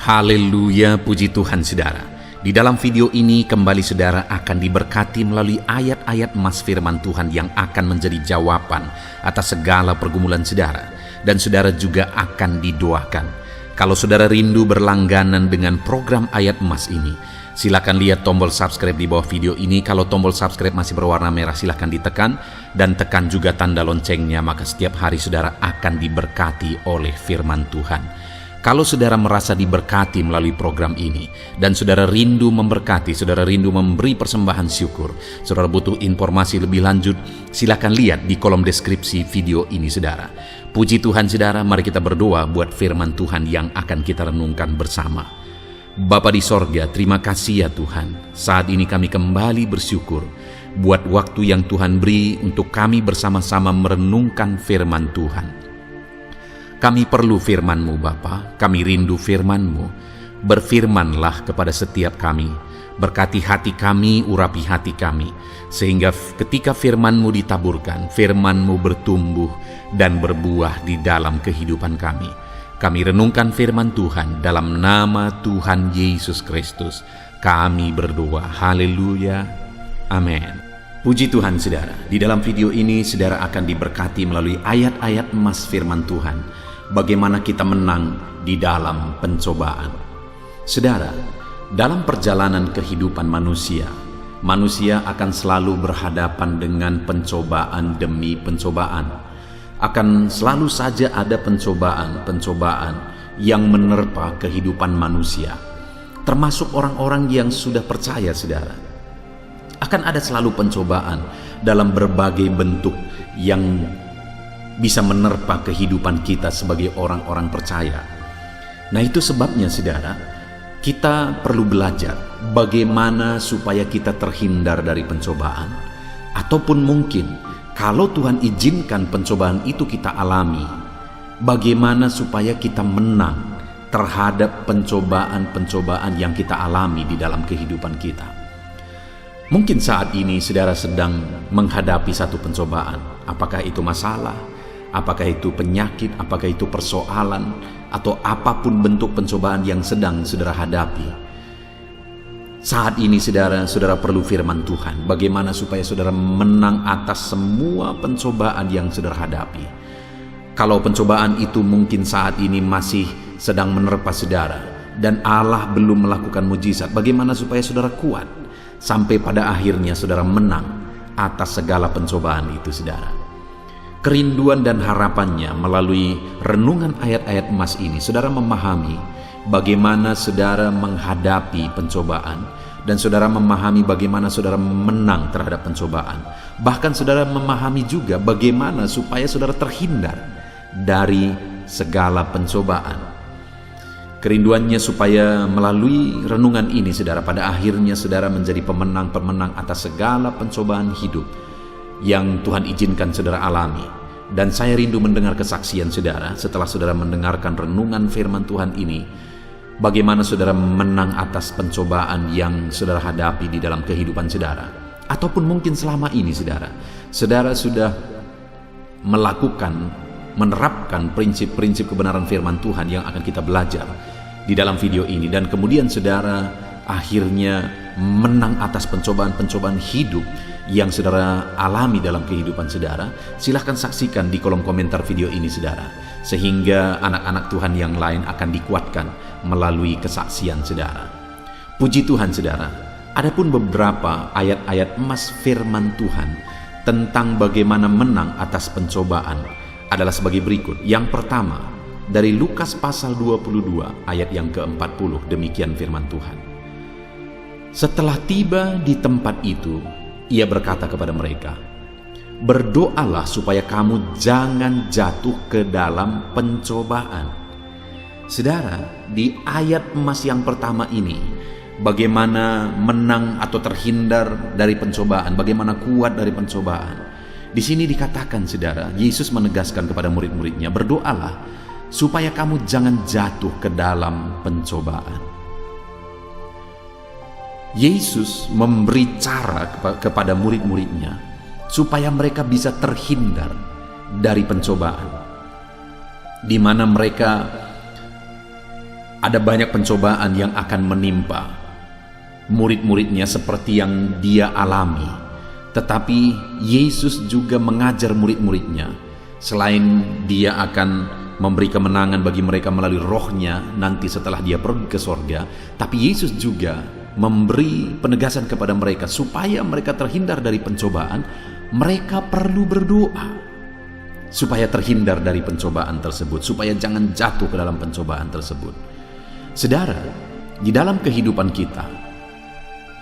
Haleluya, puji Tuhan saudara. Di dalam video ini kembali saudara akan diberkati melalui ayat-ayat emas firman Tuhan yang akan menjadi jawaban atas segala pergumulan saudara. Dan saudara juga akan didoakan. Kalau saudara rindu berlangganan dengan program ayat emas ini, silakan lihat tombol subscribe di bawah video ini. Kalau tombol subscribe masih berwarna merah, silakan ditekan. Dan tekan juga tanda loncengnya, maka setiap hari saudara akan diberkati oleh firman Tuhan. Kalau saudara merasa diberkati melalui program ini, dan saudara rindu memberkati, saudara rindu memberi persembahan syukur, saudara butuh informasi lebih lanjut, silakan lihat di kolom deskripsi video ini saudara. Puji Tuhan saudara, mari kita berdoa buat firman Tuhan yang akan kita renungkan bersama. Bapa di sorga, terima kasih ya Tuhan. Saat ini kami kembali bersyukur buat waktu yang Tuhan beri untuk kami bersama-sama merenungkan firman Tuhan. Kami perlu firman-Mu Bapa, kami rindu firman-Mu. Berfirmanlah kepada setiap kami, berkati hati kami, urapi hati kami, sehingga ketika firman-Mu ditaburkan, firman-Mu bertumbuh dan berbuah di dalam kehidupan kami. Kami renungkan firman Tuhan dalam nama Tuhan Yesus Kristus. Kami berdoa, haleluya, amin. Puji Tuhan saudara, di dalam video ini saudara akan diberkati melalui ayat-ayat emas firman Tuhan. Bagaimana kita menang di dalam pencobaan. Saudara, dalam perjalanan kehidupan manusia, manusia akan selalu berhadapan dengan pencobaan demi pencobaan. Akan selalu saja ada pencobaan-pencobaan yang menerpa kehidupan manusia. Termasuk orang-orang yang sudah percaya saudara. Akan ada selalu pencobaan dalam berbagai bentuk yang bisa menerpa kehidupan kita sebagai orang-orang percaya. Nah itu sebabnya saudara, kita perlu belajar bagaimana supaya kita terhindar dari pencobaan. Ataupun mungkin kalau Tuhan izinkan pencobaan itu kita alami, bagaimana supaya kita menang terhadap pencobaan-pencobaan yang kita alami di dalam kehidupan kita. Mungkin saat ini saudara sedang menghadapi satu pencobaan. Apakah itu masalah? Apakah itu penyakit, apakah itu persoalan, atau apapun bentuk pencobaan yang sedang saudara hadapi. Saat ini saudara perlu firman Tuhan. Bagaimana supaya saudara menang atas semua pencobaan yang saudara hadapi. Kalau pencobaan itu mungkin saat ini masih sedang menerpa saudara, dan Allah belum melakukan mujizat, bagaimana supaya saudara kuat, sampai pada akhirnya saudara menang atas segala pencobaan itu saudara. Kerinduan dan harapannya melalui renungan ayat-ayat emas ini, saudara memahami bagaimana saudara menghadapi pencobaan, dan saudara memahami bagaimana saudara menang terhadap pencobaan. Bahkan saudara memahami juga bagaimana supaya saudara terhindar dari segala pencobaan. Kerinduannya supaya melalui renungan ini saudara, pada akhirnya saudara menjadi pemenang-pemenang atas segala pencobaan hidup yang Tuhan izinkan saudara alami. Dan saya rindu mendengar kesaksian saudara setelah saudara mendengarkan renungan firman Tuhan ini, bagaimana saudara menang atas pencobaan yang saudara hadapi di dalam kehidupan saudara. Ataupun mungkin selama ini saudara sudah menerapkan prinsip-prinsip kebenaran firman Tuhan yang akan kita belajar di dalam video ini, dan kemudian saudara akhirnya menang atas pencobaan-pencobaan hidup yang saudara alami dalam kehidupan saudara. Silahkan saksikan di kolom komentar video ini saudara, sehingga anak-anak Tuhan yang lain akan dikuatkan melalui kesaksian saudara. Puji Tuhan saudara, adapun beberapa ayat-ayat emas firman Tuhan tentang bagaimana menang atas pencobaan adalah sebagai berikut. Yang pertama, dari Lukas pasal 22 ayat yang ke-40, demikian firman Tuhan. Setelah tiba di tempat itu, ia berkata kepada mereka, berdoalah supaya kamu jangan jatuh ke dalam pencobaan. Saudara, di ayat emas yang pertama ini, bagaimana menang atau terhindar dari pencobaan, bagaimana kuat dari pencobaan. Di sini dikatakan saudara, Yesus menegaskan kepada murid-muridnya, berdoalah supaya kamu jangan jatuh ke dalam pencobaan. Yesus memberi cara kepada murid-muridnya supaya mereka bisa terhindar dari pencobaan, di mana mereka Ada banyak pencobaan yang akan menimpa murid-muridnya seperti yang dia alami. Tetapi Yesus juga mengajar murid-muridnya, selain dia akan memberi kemenangan bagi mereka melalui rohnya nanti setelah dia pergi ke sorga, tapi Yesus juga memberi penegasan kepada mereka supaya mereka terhindar dari pencobaan. Mereka perlu berdoa supaya terhindar dari pencobaan tersebut, supaya jangan jatuh ke dalam pencobaan tersebut. Saudara, di dalam kehidupan kita,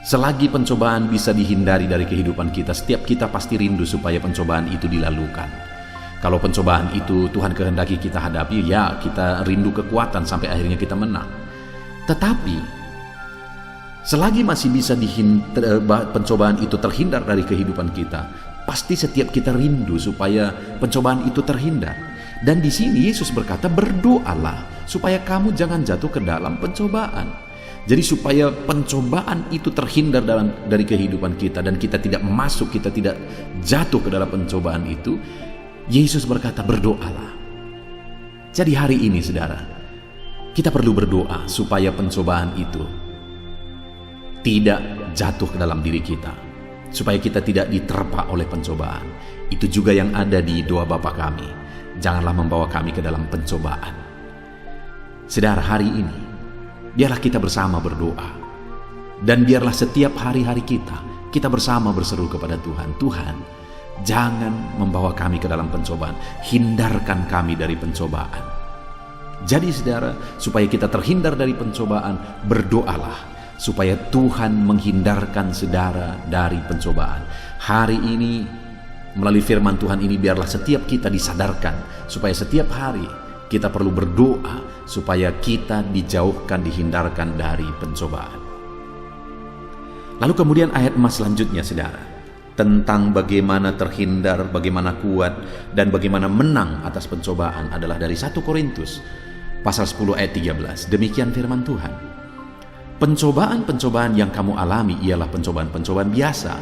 selagi pencobaan bisa dihindari dari kehidupan kita, setiap kita pasti rindu supaya pencobaan itu dilalukan. Kalau pencobaan itu Tuhan kehendaki kita hadapi, ya kita rindu kekuatan sampai akhirnya kita menang. Tetapi selagi masih bisa pencobaan itu terhindar dari kehidupan kita, pasti setiap kita rindu supaya pencobaan itu terhindar. Dan di sini Yesus berkata, berdoalah supaya kamu jangan jatuh ke dalam pencobaan. Jadi supaya pencobaan itu terhindar dari kehidupan kita dan kita tidak masuk, kita tidak jatuh ke dalam pencobaan itu, Yesus berkata berdoalah. Jadi hari ini saudara, kita perlu berdoa supaya pencobaan itu tidak jatuh ke dalam diri kita, supaya kita tidak diterpa oleh pencobaan. Itu juga yang ada di doa Bapa kami, janganlah membawa kami ke dalam pencobaan. Saudara, hari ini biarlah kita bersama berdoa, dan biarlah setiap hari-hari kita bersama berseru kepada Tuhan. Tuhan, jangan membawa kami ke dalam pencobaan, hindarkan kami dari pencobaan. Jadi saudara, supaya kita terhindar dari pencobaan, berdoalah supaya Tuhan menghindarkan saudara dari pencobaan. Hari ini melalui firman Tuhan ini, biarlah setiap kita disadarkan supaya setiap hari kita perlu berdoa supaya kita dijauhkan, dihindarkan dari pencobaan. Lalu kemudian ayat emas selanjutnya saudara, tentang bagaimana terhindar, bagaimana kuat, dan bagaimana menang atas pencobaan adalah dari 1 Korintus pasal 10 ayat 13. Demikian firman Tuhan, pencobaan-pencobaan yang kamu alami ialah pencobaan-pencobaan biasa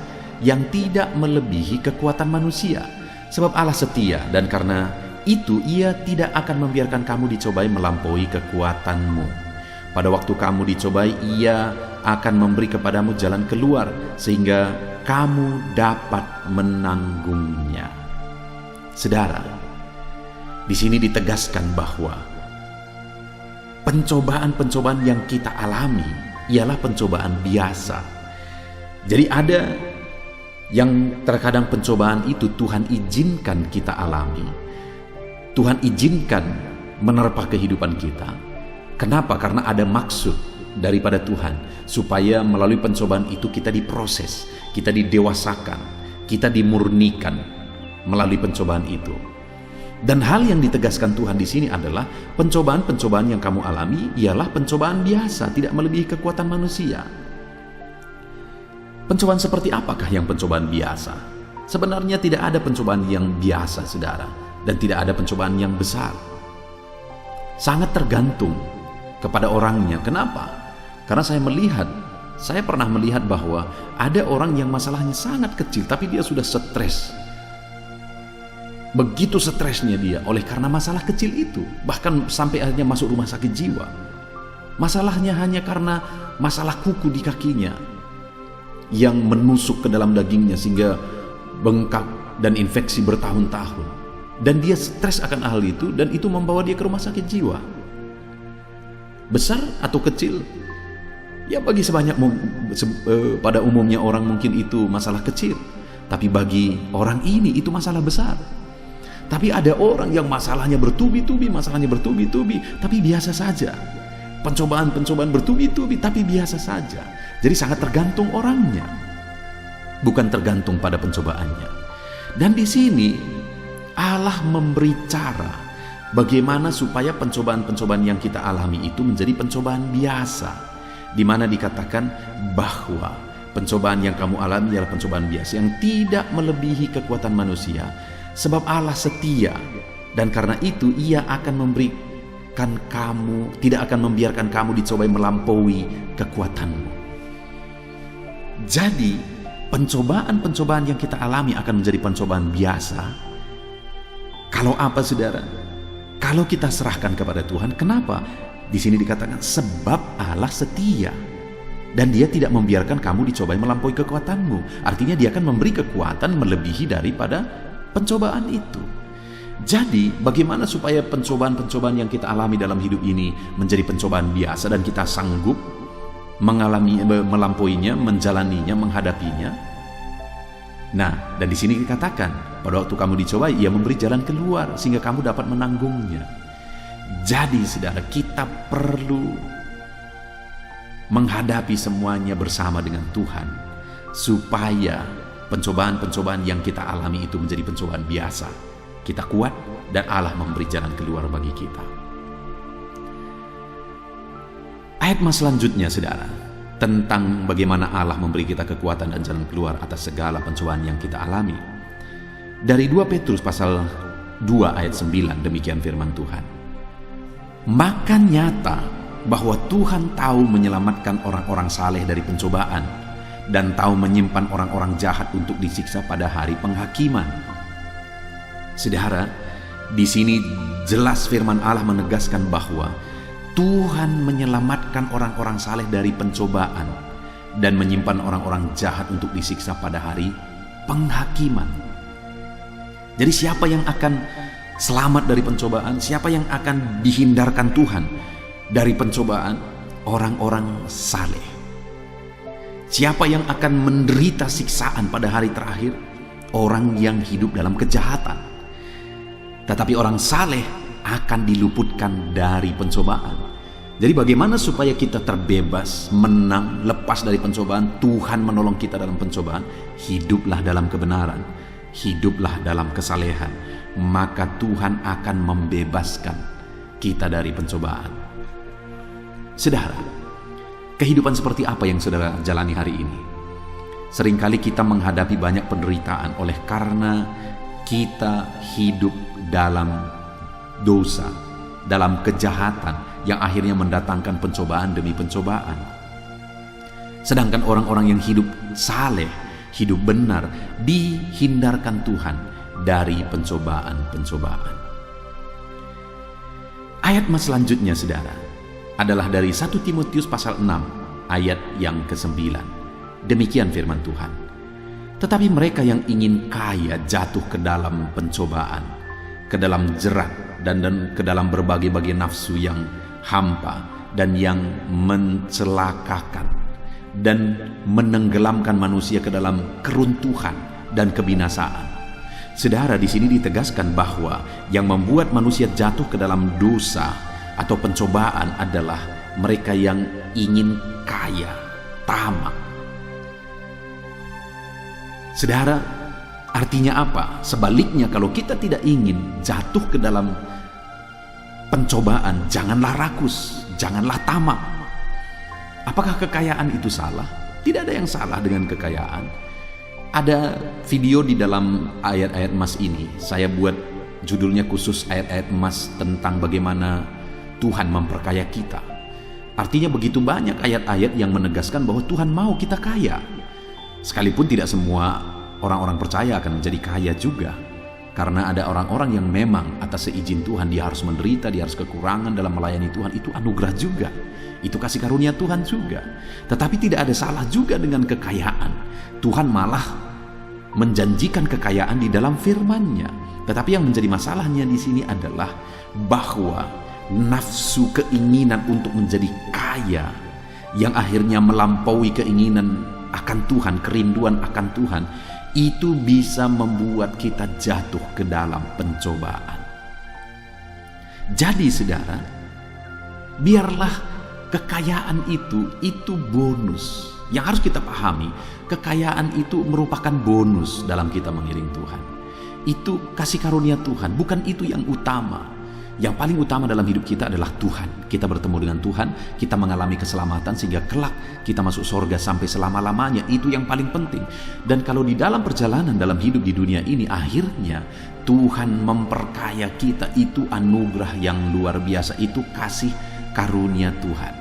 yang tidak melebihi kekuatan manusia. Sebab Allah setia, dan karena itu Ia tidak akan membiarkan kamu dicobai melampaui kekuatanmu. Pada waktu kamu dicobai, Ia akan memberi kepadamu jalan keluar sehingga kamu dapat menanggungnya. Saudara, di sini ditegaskan bahwa pencobaan-pencobaan yang kita alami ialah pencobaan biasa. Jadi ada yang terkadang pencobaan itu Tuhan izinkan kita alami, Tuhan izinkan menerpa kehidupan kita. Kenapa? Karena ada maksud daripada Tuhan, supaya melalui pencobaan itu kita diproses, kita didewasakan, kita dimurnikan melalui pencobaan itu. Dan hal yang ditegaskan Tuhan di sini adalah pencobaan-pencobaan yang kamu alami ialah pencobaan biasa, tidak melebihi kekuatan manusia. Pencobaan seperti apakah yang pencobaan biasa? Sebenarnya tidak ada pencobaan yang biasa, saudara, dan tidak ada pencobaan yang besar. Sangat tergantung kepada orangnya. Kenapa? Karena saya pernah melihat bahwa ada orang yang masalahnya sangat kecil, tapi dia sudah stres. Begitu stresnya dia oleh karena masalah kecil itu, bahkan sampai akhirnya masuk rumah sakit jiwa. Masalahnya hanya karena masalah kuku di kakinya yang menusuk ke dalam dagingnya sehingga bengkak dan infeksi bertahun-tahun. Dan dia stres akan hal itu, dan itu membawa dia ke rumah sakit jiwa. Besar atau kecil? Ya bagi pada umumnya orang mungkin itu masalah kecil, tapi bagi orang ini itu masalah besar. Tapi ada orang yang masalahnya bertubi-tubi, tapi biasa saja. Pencobaan-pencobaan bertubi-tubi, tapi biasa saja. Jadi sangat tergantung orangnya, bukan tergantung pada pencobaannya. Dan di sini Allah memberi cara bagaimana supaya pencobaan-pencobaan yang kita alami itu menjadi pencobaan biasa, di mana dikatakan bahwa pencobaan yang kamu alami adalah pencobaan biasa yang tidak melebihi kekuatan manusia. Sebab Allah setia, dan karena itu Ia akan memberikan kamu, tidak akan membiarkan kamu dicobai melampaui kekuatanmu. Jadi pencobaan-pencobaan yang kita alami akan menjadi pencobaan biasa. Kalau apa saudara? Kalau kita serahkan kepada Tuhan. Kenapa? Di sini dikatakan sebab Allah setia dan Dia tidak membiarkan kamu dicobai melampaui kekuatanmu. Artinya Dia akan memberi kekuatan melebihi daripada pencobaan itu. Jadi bagaimana supaya pencobaan-pencobaan yang kita alami dalam hidup ini menjadi pencobaan biasa dan kita sanggup melampauinya, menjalaninya, menghadapinya? Nah, dan di sini dikatakan pada waktu kamu dicobai, Ia memberi jalan keluar sehingga kamu dapat menanggungnya. Jadi saudara, kita perlu menghadapi semuanya bersama dengan Tuhan supaya pencobaan-pencobaan yang kita alami itu menjadi pencobaan biasa. Kita kuat dan Allah memberi jalan keluar bagi kita. Ayat mas selanjutnya saudara, tentang bagaimana Allah memberi kita kekuatan dan jalan keluar atas segala pencobaan yang kita alami. Dari 2 Petrus pasal 2 ayat 9, demikian firman Tuhan. Maka nyata bahwa Tuhan tahu menyelamatkan orang-orang saleh dari pencobaan dan tahu menyimpan orang-orang jahat untuk disiksa pada hari penghakiman. Saudara, di sini jelas firman Allah menegaskan bahwa Tuhan menyelamatkan orang-orang saleh dari pencobaan dan menyimpan orang-orang jahat untuk disiksa pada hari penghakiman. Jadi siapa yang akan selamat dari pencobaan? Siapa yang akan dihindarkan Tuhan dari pencobaan? Orang-orang saleh. Siapa yang akan menderita siksaan pada hari terakhir? Orang yang hidup dalam kejahatan. Tetapi orang saleh akan diluputkan dari pencobaan. Jadi bagaimana supaya kita terbebas, menang, lepas dari pencobaan? Tuhan menolong kita dalam pencobaan. Hiduplah dalam kebenaran, hiduplah dalam kesalehan, maka Tuhan akan membebaskan kita dari pencobaan. Saudara, kehidupan seperti apa yang saudara jalani hari ini? Seringkali kita menghadapi banyak penderitaan oleh karena kita hidup dalam dosa, dalam kejahatan yang akhirnya mendatangkan pencobaan demi pencobaan. Sedangkan orang-orang yang hidup saleh, hidup benar, dihindarkan Tuhan dari pencobaan-pencobaan. Ayat mas selanjutnya saudara adalah dari 1 Timotius pasal 6 ayat yang ke-9. Demikian firman Tuhan. Tetapi mereka yang ingin kaya jatuh ke dalam pencobaan, ke dalam jerat dan ke dalam berbagai-bagai nafsu yang hampa dan yang mencelakakan dan menenggelamkan manusia ke dalam keruntuhan dan kebinasaan. Saudara, di sini ditegaskan bahwa yang membuat manusia jatuh ke dalam dosa atau pencobaan adalah mereka yang ingin kaya, tamak. Saudara, artinya apa? Sebaliknya, kalau kita tidak ingin jatuh ke dalam pencobaan, janganlah rakus, janganlah tamak. Apakah kekayaan itu salah? Tidak ada yang salah dengan kekayaan. Ada video di dalam ayat-ayat emas ini. Saya buat judulnya khusus ayat-ayat emas tentang bagaimana Tuhan memperkaya kita. Artinya begitu banyak ayat-ayat yang menegaskan bahwa Tuhan mau kita kaya. Sekalipun tidak semua orang-orang percaya akan menjadi kaya juga. Karena ada orang-orang yang memang atas seizin Tuhan dia harus menderita, dia harus kekurangan dalam melayani Tuhan. Itu anugerah juga, itu kasih karunia Tuhan juga. Tetapi tidak ada salah juga dengan kekayaan. Tuhan malah menjanjikan kekayaan di dalam firman-Nya. Tetapi yang menjadi masalahnya di sini adalah bahwa nafsu keinginan untuk menjadi kaya yang akhirnya melampaui keinginan akan Tuhan, kerinduan akan Tuhan, itu bisa membuat kita jatuh ke dalam pencobaan. Jadi saudara, biarlah kekayaan itu bonus. Yang harus kita pahami, kekayaan itu merupakan bonus dalam kita mengiring Tuhan. Itu kasih karunia Tuhan, bukan itu yang utama. Yang paling utama dalam hidup kita adalah Tuhan. Kita bertemu dengan Tuhan, kita mengalami keselamatan sehingga kelak kita masuk surga sampai selama-lamanya. Itu yang paling penting. Dan kalau di dalam perjalanan dalam hidup di dunia ini akhirnya Tuhan memperkaya kita, itu anugerah yang luar biasa, itu kasih karunia Tuhan.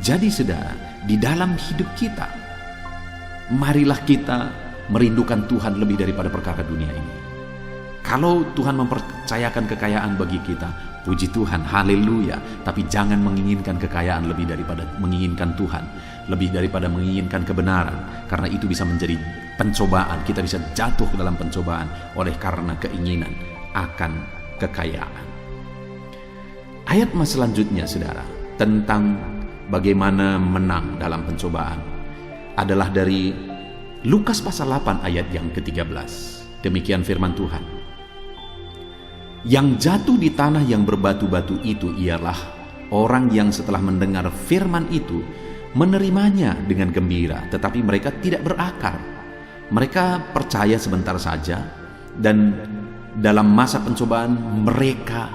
Jadi saudara, di dalam hidup kita, marilah kita merindukan Tuhan lebih daripada perkara dunia ini. Kalau Tuhan mempercayakan kekayaan bagi kita, puji Tuhan, haleluya. Tapi jangan menginginkan kekayaan lebih daripada menginginkan Tuhan, lebih daripada menginginkan kebenaran, karena itu bisa menjadi pencobaan. Kita bisa jatuh ke dalam pencobaan oleh karena keinginan akan kekayaan. Ayat selanjutnya, saudara, tentang bagaimana menang dalam pencobaan adalah dari Lukas pasal 8 ayat yang ke-13. Demikian firman Tuhan. Yang jatuh di tanah yang berbatu-batu itu ialah orang yang setelah mendengar firman itu menerimanya dengan gembira, tetapi mereka tidak berakar. Mereka percaya sebentar saja, dan dalam masa pencobaan mereka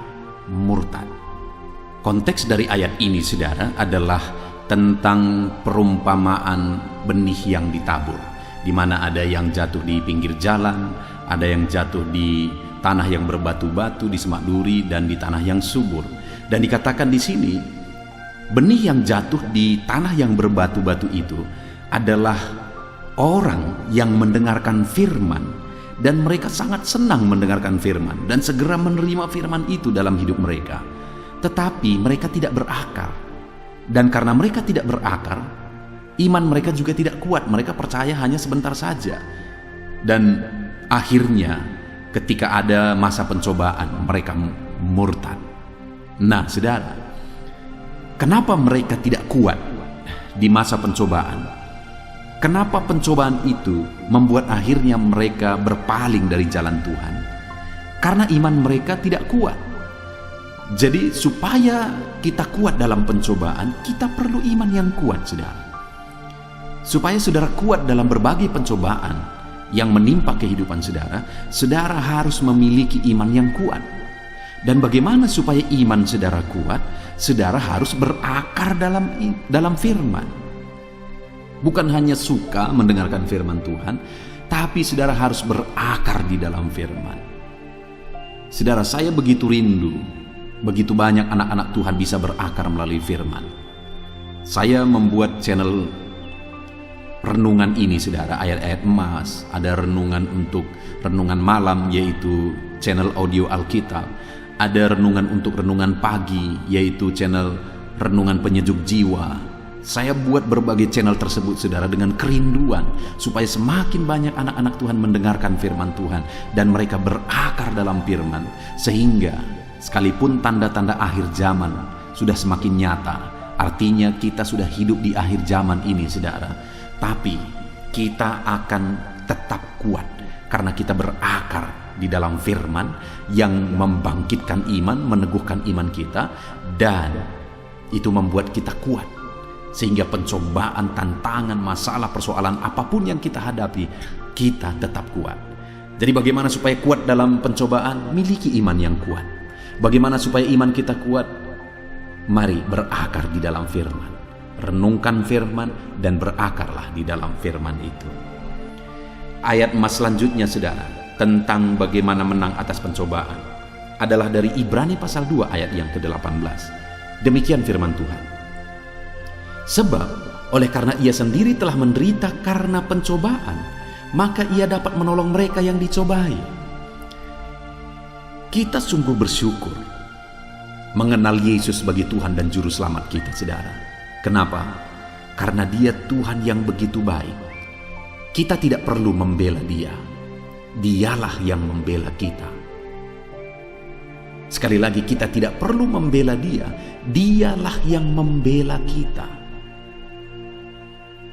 murtad. Konteks dari ayat ini, saudara, adalah tentang perumpamaan benih yang ditabur, di mana ada yang jatuh di pinggir jalan, ada yang jatuh di tanah yang berbatu-batu, di semak duri, dan di tanah yang subur. Dan dikatakan di sini, benih yang jatuh di tanah yang berbatu-batu itu adalah orang yang mendengarkan firman, dan mereka sangat senang mendengarkan firman dan segera menerima firman itu dalam hidup mereka. Tetapi mereka tidak berakar, dan karena mereka tidak berakar, iman mereka juga tidak kuat. Mereka percaya hanya sebentar saja, dan akhirnya ketika ada masa pencobaan mereka murtad. Nah, saudara, kenapa mereka tidak kuat di masa pencobaan? Kenapa pencobaan itu membuat akhirnya mereka berpaling dari jalan Tuhan? Karena iman mereka tidak kuat. Jadi supaya kita kuat dalam pencobaan, kita perlu iman yang kuat, saudara. Supaya saudara kuat dalam berbagai pencobaan yang menimpa kehidupan saudara, saudara harus memiliki iman yang kuat. Dan bagaimana supaya iman saudara kuat? Saudara harus berakar dalam firman. Bukan hanya suka mendengarkan firman Tuhan, tapi saudara harus berakar di dalam firman. Saudara, saya begitu rindu, begitu banyak anak-anak Tuhan bisa berakar melalui firman. Saya membuat channel renungan ini, saudara, ayat-ayat emas. Ada renungan untuk renungan malam, yaitu channel audio Alkitab. Ada renungan untuk renungan pagi, yaitu channel renungan penyejuk jiwa. Saya buat berbagai channel tersebut, saudara, dengan kerinduan supaya semakin banyak anak-anak Tuhan mendengarkan firman Tuhan dan mereka berakar dalam firman, sehingga sekalipun tanda-tanda akhir zaman sudah semakin nyata, artinya kita sudah hidup di akhir zaman ini, saudara, tapi kita akan tetap kuat karena kita berakar di dalam firman yang membangkitkan iman, meneguhkan iman kita, dan itu membuat kita kuat. Sehingga pencobaan, tantangan, masalah, persoalan apapun yang kita hadapi, kita tetap kuat. Jadi bagaimana supaya kuat dalam pencobaan? Miliki iman yang kuat. Bagaimana supaya iman kita kuat? Mari berakar di dalam firman. Renungkan firman dan berakarlah di dalam firman itu. Ayat selanjutnya, saudara, tentang bagaimana menang atas pencobaan adalah dari Ibrani pasal 2 ayat yang ke-18. Demikian firman Tuhan. Sebab oleh karena ia sendiri telah menderita karena pencobaan, maka ia dapat menolong mereka yang dicobai. Kita sungguh bersyukur mengenal Yesus sebagai Tuhan dan Juru Selamat kita, saudara. Kenapa? Karena Dia Tuhan yang begitu baik. Kita tidak perlu membela Dia. Dialah yang membela kita. Sekali lagi, kita tidak perlu membela Dia. Dialah yang membela kita.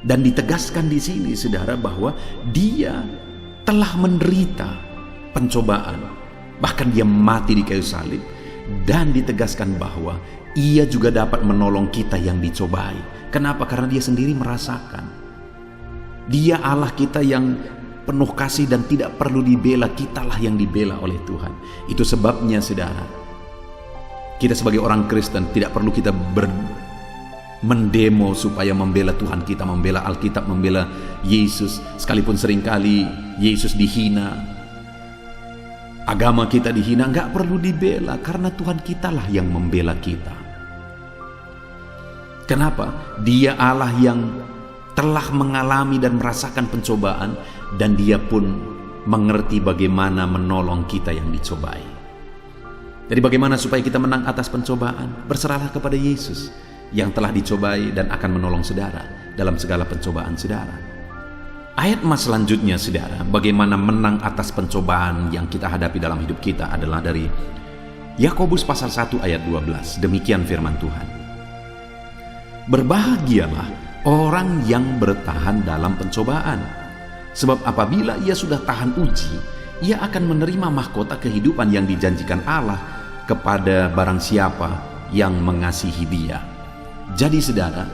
Dan ditegaskan di sini, saudara, bahwa Dia telah menderita pencobaan. Bahkan Dia mati di kayu salib. Dan ditegaskan bahwa Ia juga dapat menolong kita yang dicobai. Kenapa? Karena Dia sendiri merasakan. Dia Allah kita yang penuh kasih dan tidak perlu dibela. Kitalah yang dibela oleh Tuhan. Itu sebabnya, saudara, kita sebagai orang Kristen tidak perlu kita mendemo supaya membela Tuhan kita, membela Alkitab, membela Yesus. Sekalipun seringkali Yesus dihina, agama kita dihina, nggak perlu dibela karena Tuhan kitalah yang membela kita. Kenapa? Dia Allah yang telah mengalami dan merasakan pencobaan, dan Dia pun mengerti bagaimana menolong kita yang dicobai. Jadi bagaimana supaya kita menang atas pencobaan? Berserahlah kepada Yesus yang telah dicobai dan akan menolong saudara dalam segala pencobaan saudara. Ayat emas selanjutnya saudara, bagaimana menang atas pencobaan yang kita hadapi dalam hidup kita adalah dari Yakobus pasal 1 ayat 12. Demikian firman Tuhan. Berbahagialah orang yang bertahan dalam pencobaan, sebab apabila ia sudah tahan uji, ia akan menerima mahkota kehidupan yang dijanjikan Allah kepada barang siapa yang mengasihi Dia. Jadi saudara,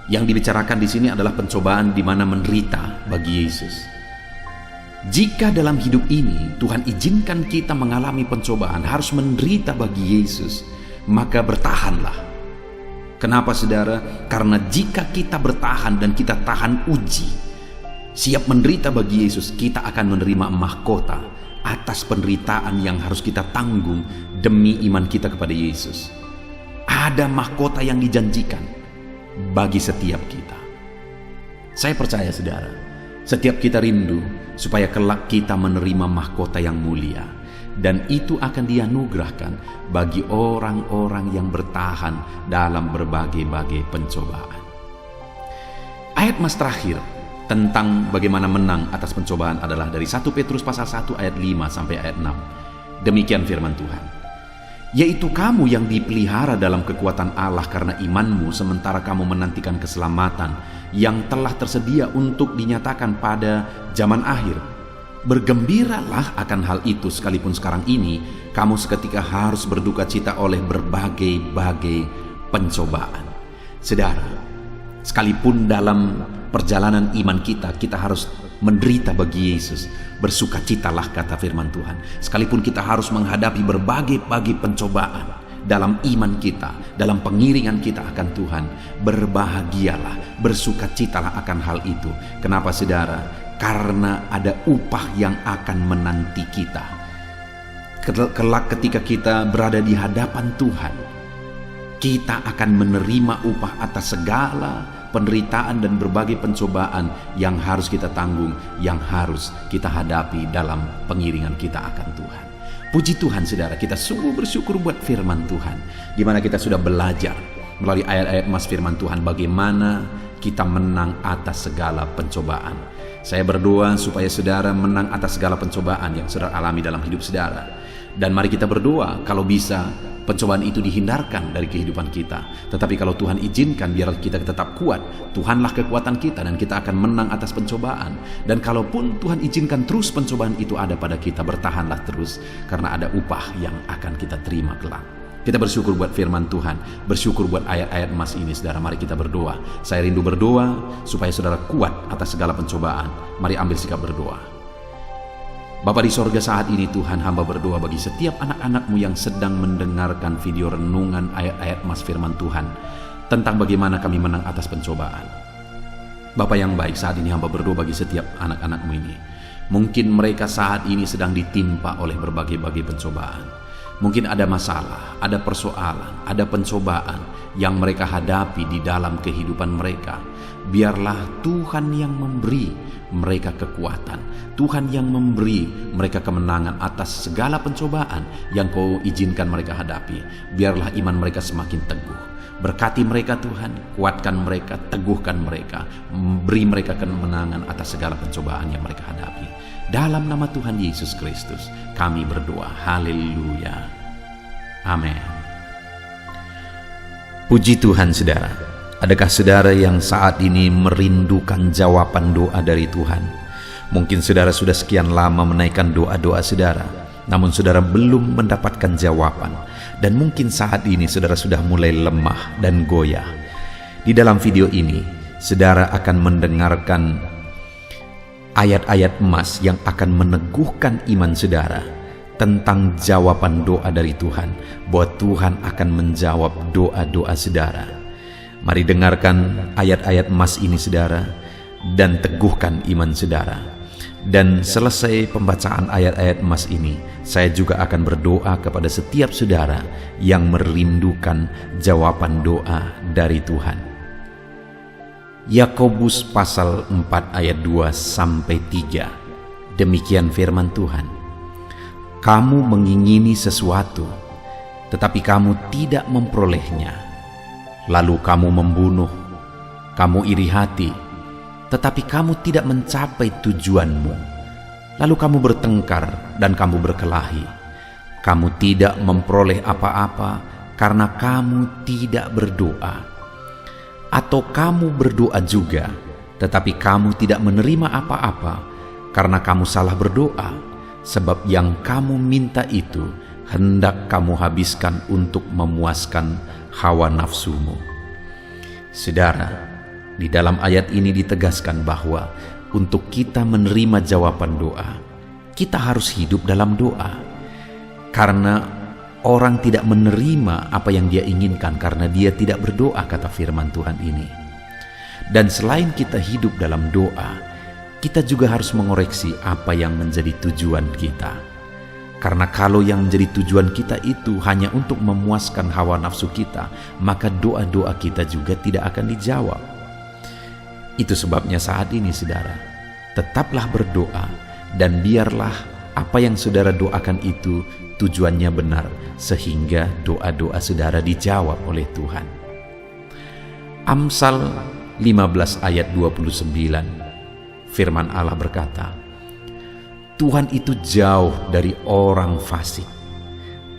yang dibicarakan di sini adalah pencobaan di mana menderita bagi Yesus. Jika dalam hidup ini Tuhan izinkan kita mengalami pencobaan, harus menderita bagi Yesus, maka bertahanlah. Kenapa saudara? Karena jika kita bertahan dan kita tahan uji, siap menderita bagi Yesus, kita akan menerima mahkota atas penderitaan yang harus kita tanggung demi iman kita kepada Yesus. Ada mahkota yang dijanjikan bagi setiap kita. Saya percaya saudara, setiap kita rindu supaya kelak kita menerima mahkota yang mulia, dan itu akan dianugerahkan bagi orang-orang yang bertahan dalam berbagai-bagai pencobaan. Ayat mas terakhir tentang bagaimana menang atas pencobaan adalah dari 1 Petrus pasal 1 ayat 5 sampai ayat 6. Demikian firman Tuhan. Yaitu kamu yang dipelihara dalam kekuatan Allah karena imanmu, sementara kamu menantikan keselamatan yang telah tersedia untuk dinyatakan pada zaman akhir. Bergembiralah akan hal itu, sekalipun sekarang ini kamu seketika harus berduka cita oleh berbagai-bagai pencobaan. Saudara, sekalipun dalam perjalanan iman kita harus menderita bagi Yesus, bersukacitalah kata firman Tuhan. Sekalipun kita harus menghadapi berbagai-bagai pencobaan dalam iman kita, dalam pengiringan kita akan Tuhan, berbahagialah, bersukacitalah akan hal itu. Kenapa saudara? Karena ada upah yang akan menanti kita. Kelak ketika kita berada di hadapan Tuhan, kita akan menerima upah atas segala penderitaan dan berbagai pencobaan yang harus kita tanggung, yang harus kita hadapi dalam pengiringan kita akan Tuhan. Puji Tuhan saudara, kita sungguh bersyukur buat firman Tuhan, di mana kita sudah belajar melalui ayat-ayat emas firman Tuhan bagaimana kita menang atas segala pencobaan. Saya berdoa supaya saudara menang atas segala pencobaan yang saudara alami dalam hidup saudara. Dan mari kita berdoa kalau bisa pencobaan itu dihindarkan dari kehidupan kita. Tetapi kalau Tuhan izinkan, biar kita tetap kuat. Tuhanlah kekuatan kita dan kita akan menang atas pencobaan. Dan kalaupun Tuhan izinkan terus pencobaan itu ada pada kita, bertahanlah terus, karena ada upah yang akan kita terima kelak. Kita bersyukur buat firman Tuhan, bersyukur buat ayat-ayat emas ini saudara. Mari kita berdoa. Saya rindu berdoa supaya saudara kuat atas segala pencobaan. Mari ambil sikap berdoa. Bapa di sorga, saat ini Tuhan, hamba berdoa bagi setiap anak-anak-Mu yang sedang mendengarkan video renungan ayat-ayat emas firman Tuhan tentang bagaimana kami menang atas pencobaan. Bapa yang baik, saat ini hamba berdoa bagi setiap anak-anak-Mu ini. Mungkin mereka saat ini sedang ditimpa oleh berbagai-bagai pencobaan. Mungkin ada masalah, ada persoalan, ada pencobaan yang mereka hadapi di dalam kehidupan mereka. Biarlah Tuhan yang memberi mereka kekuatan, Tuhan yang memberi mereka kemenangan atas segala pencobaan yang Kau izinkan mereka hadapi. Biarlah iman mereka semakin teguh. Berkati mereka Tuhan, kuatkan mereka, teguhkan mereka, beri mereka kemenangan atas segala pencobaan yang mereka hadapi. Dalam nama Tuhan Yesus Kristus kami berdoa. Haleluya. Amin. Puji Tuhan saudara. Adakah saudara yang saat ini merindukan jawaban doa dari Tuhan? Mungkin saudara sudah sekian lama menaikkan doa-doa saudara, namun saudara belum mendapatkan jawaban. Dan mungkin saat ini saudara sudah mulai lemah dan goyah. Di dalam video ini, saudara akan mendengarkan ayat-ayat emas yang akan meneguhkan iman saudara tentang jawaban doa dari Tuhan, bahwa Tuhan akan menjawab doa-doa saudara. Mari dengarkan ayat-ayat emas ini saudara, dan teguhkan iman saudara. Dan selesai pembacaan ayat-ayat emas ini, saya juga akan berdoa kepada setiap saudara yang merindukan jawaban doa dari Tuhan. Yakobus pasal 4 ayat 2 sampai 3. Demikian firman Tuhan. Kamu mengingini sesuatu, tetapi kamu tidak memperolehnya. Lalu kamu membunuh, kamu iri hati, tetapi kamu tidak mencapai tujuanmu. Lalu kamu bertengkar dan kamu berkelahi. Kamu tidak memperoleh apa-apa karena kamu tidak berdoa. Atau kamu berdoa juga, tetapi kamu tidak menerima apa-apa karena kamu salah berdoa, sebab yang kamu minta itu hendak kamu habiskan untuk memuaskan hawa nafsumu. Saudara, di dalam ayat ini ditegaskan bahwa untuk kita menerima jawaban doa, kita harus hidup dalam doa. Karena orang tidak menerima apa yang dia inginkan karena dia tidak berdoa, kata firman Tuhan ini. Dan selain kita hidup dalam doa, kita juga harus mengoreksi apa yang menjadi tujuan kita. Karena kalau yang menjadi tujuan kita itu hanya untuk memuaskan hawa nafsu kita, maka doa-doa kita juga tidak akan dijawab. Itu sebabnya saat ini saudara, tetaplah berdoa dan biarlah apa yang saudara doakan itu tujuannya benar, sehingga doa-doa saudara dijawab oleh Tuhan. Amsal 15 ayat 29, firman Allah berkata, Tuhan itu jauh dari orang fasik,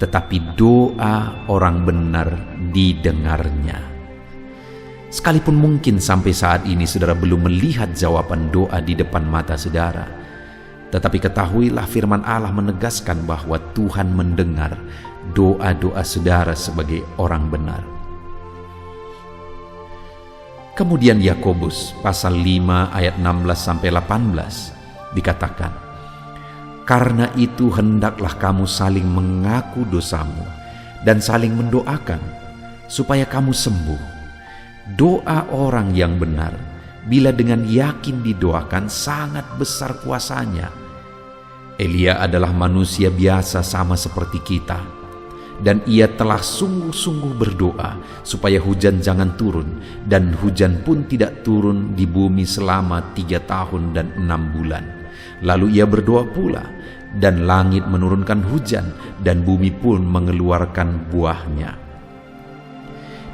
tetapi doa orang benar didengarnya. Sekalipun mungkin sampai saat ini saudara belum melihat jawaban doa di depan mata saudara, tetapi ketahuilah firman Allah menegaskan bahwa Tuhan mendengar doa-doa saudara sebagai orang benar. Kemudian Yakobus pasal 5 ayat 16-18 dikatakan, karena itu hendaklah kamu saling mengaku dosamu dan saling mendoakan supaya kamu sembuh. Doa orang yang benar bila dengan yakin didoakan sangat besar kuasanya. Elia adalah manusia biasa sama seperti kita, dan ia telah sungguh-sungguh berdoa supaya hujan jangan turun, dan hujan pun tidak turun di bumi selama 3 tahun dan 6 bulan. Lalu ia berdoa pula, dan langit menurunkan hujan, dan bumi pun mengeluarkan buahnya.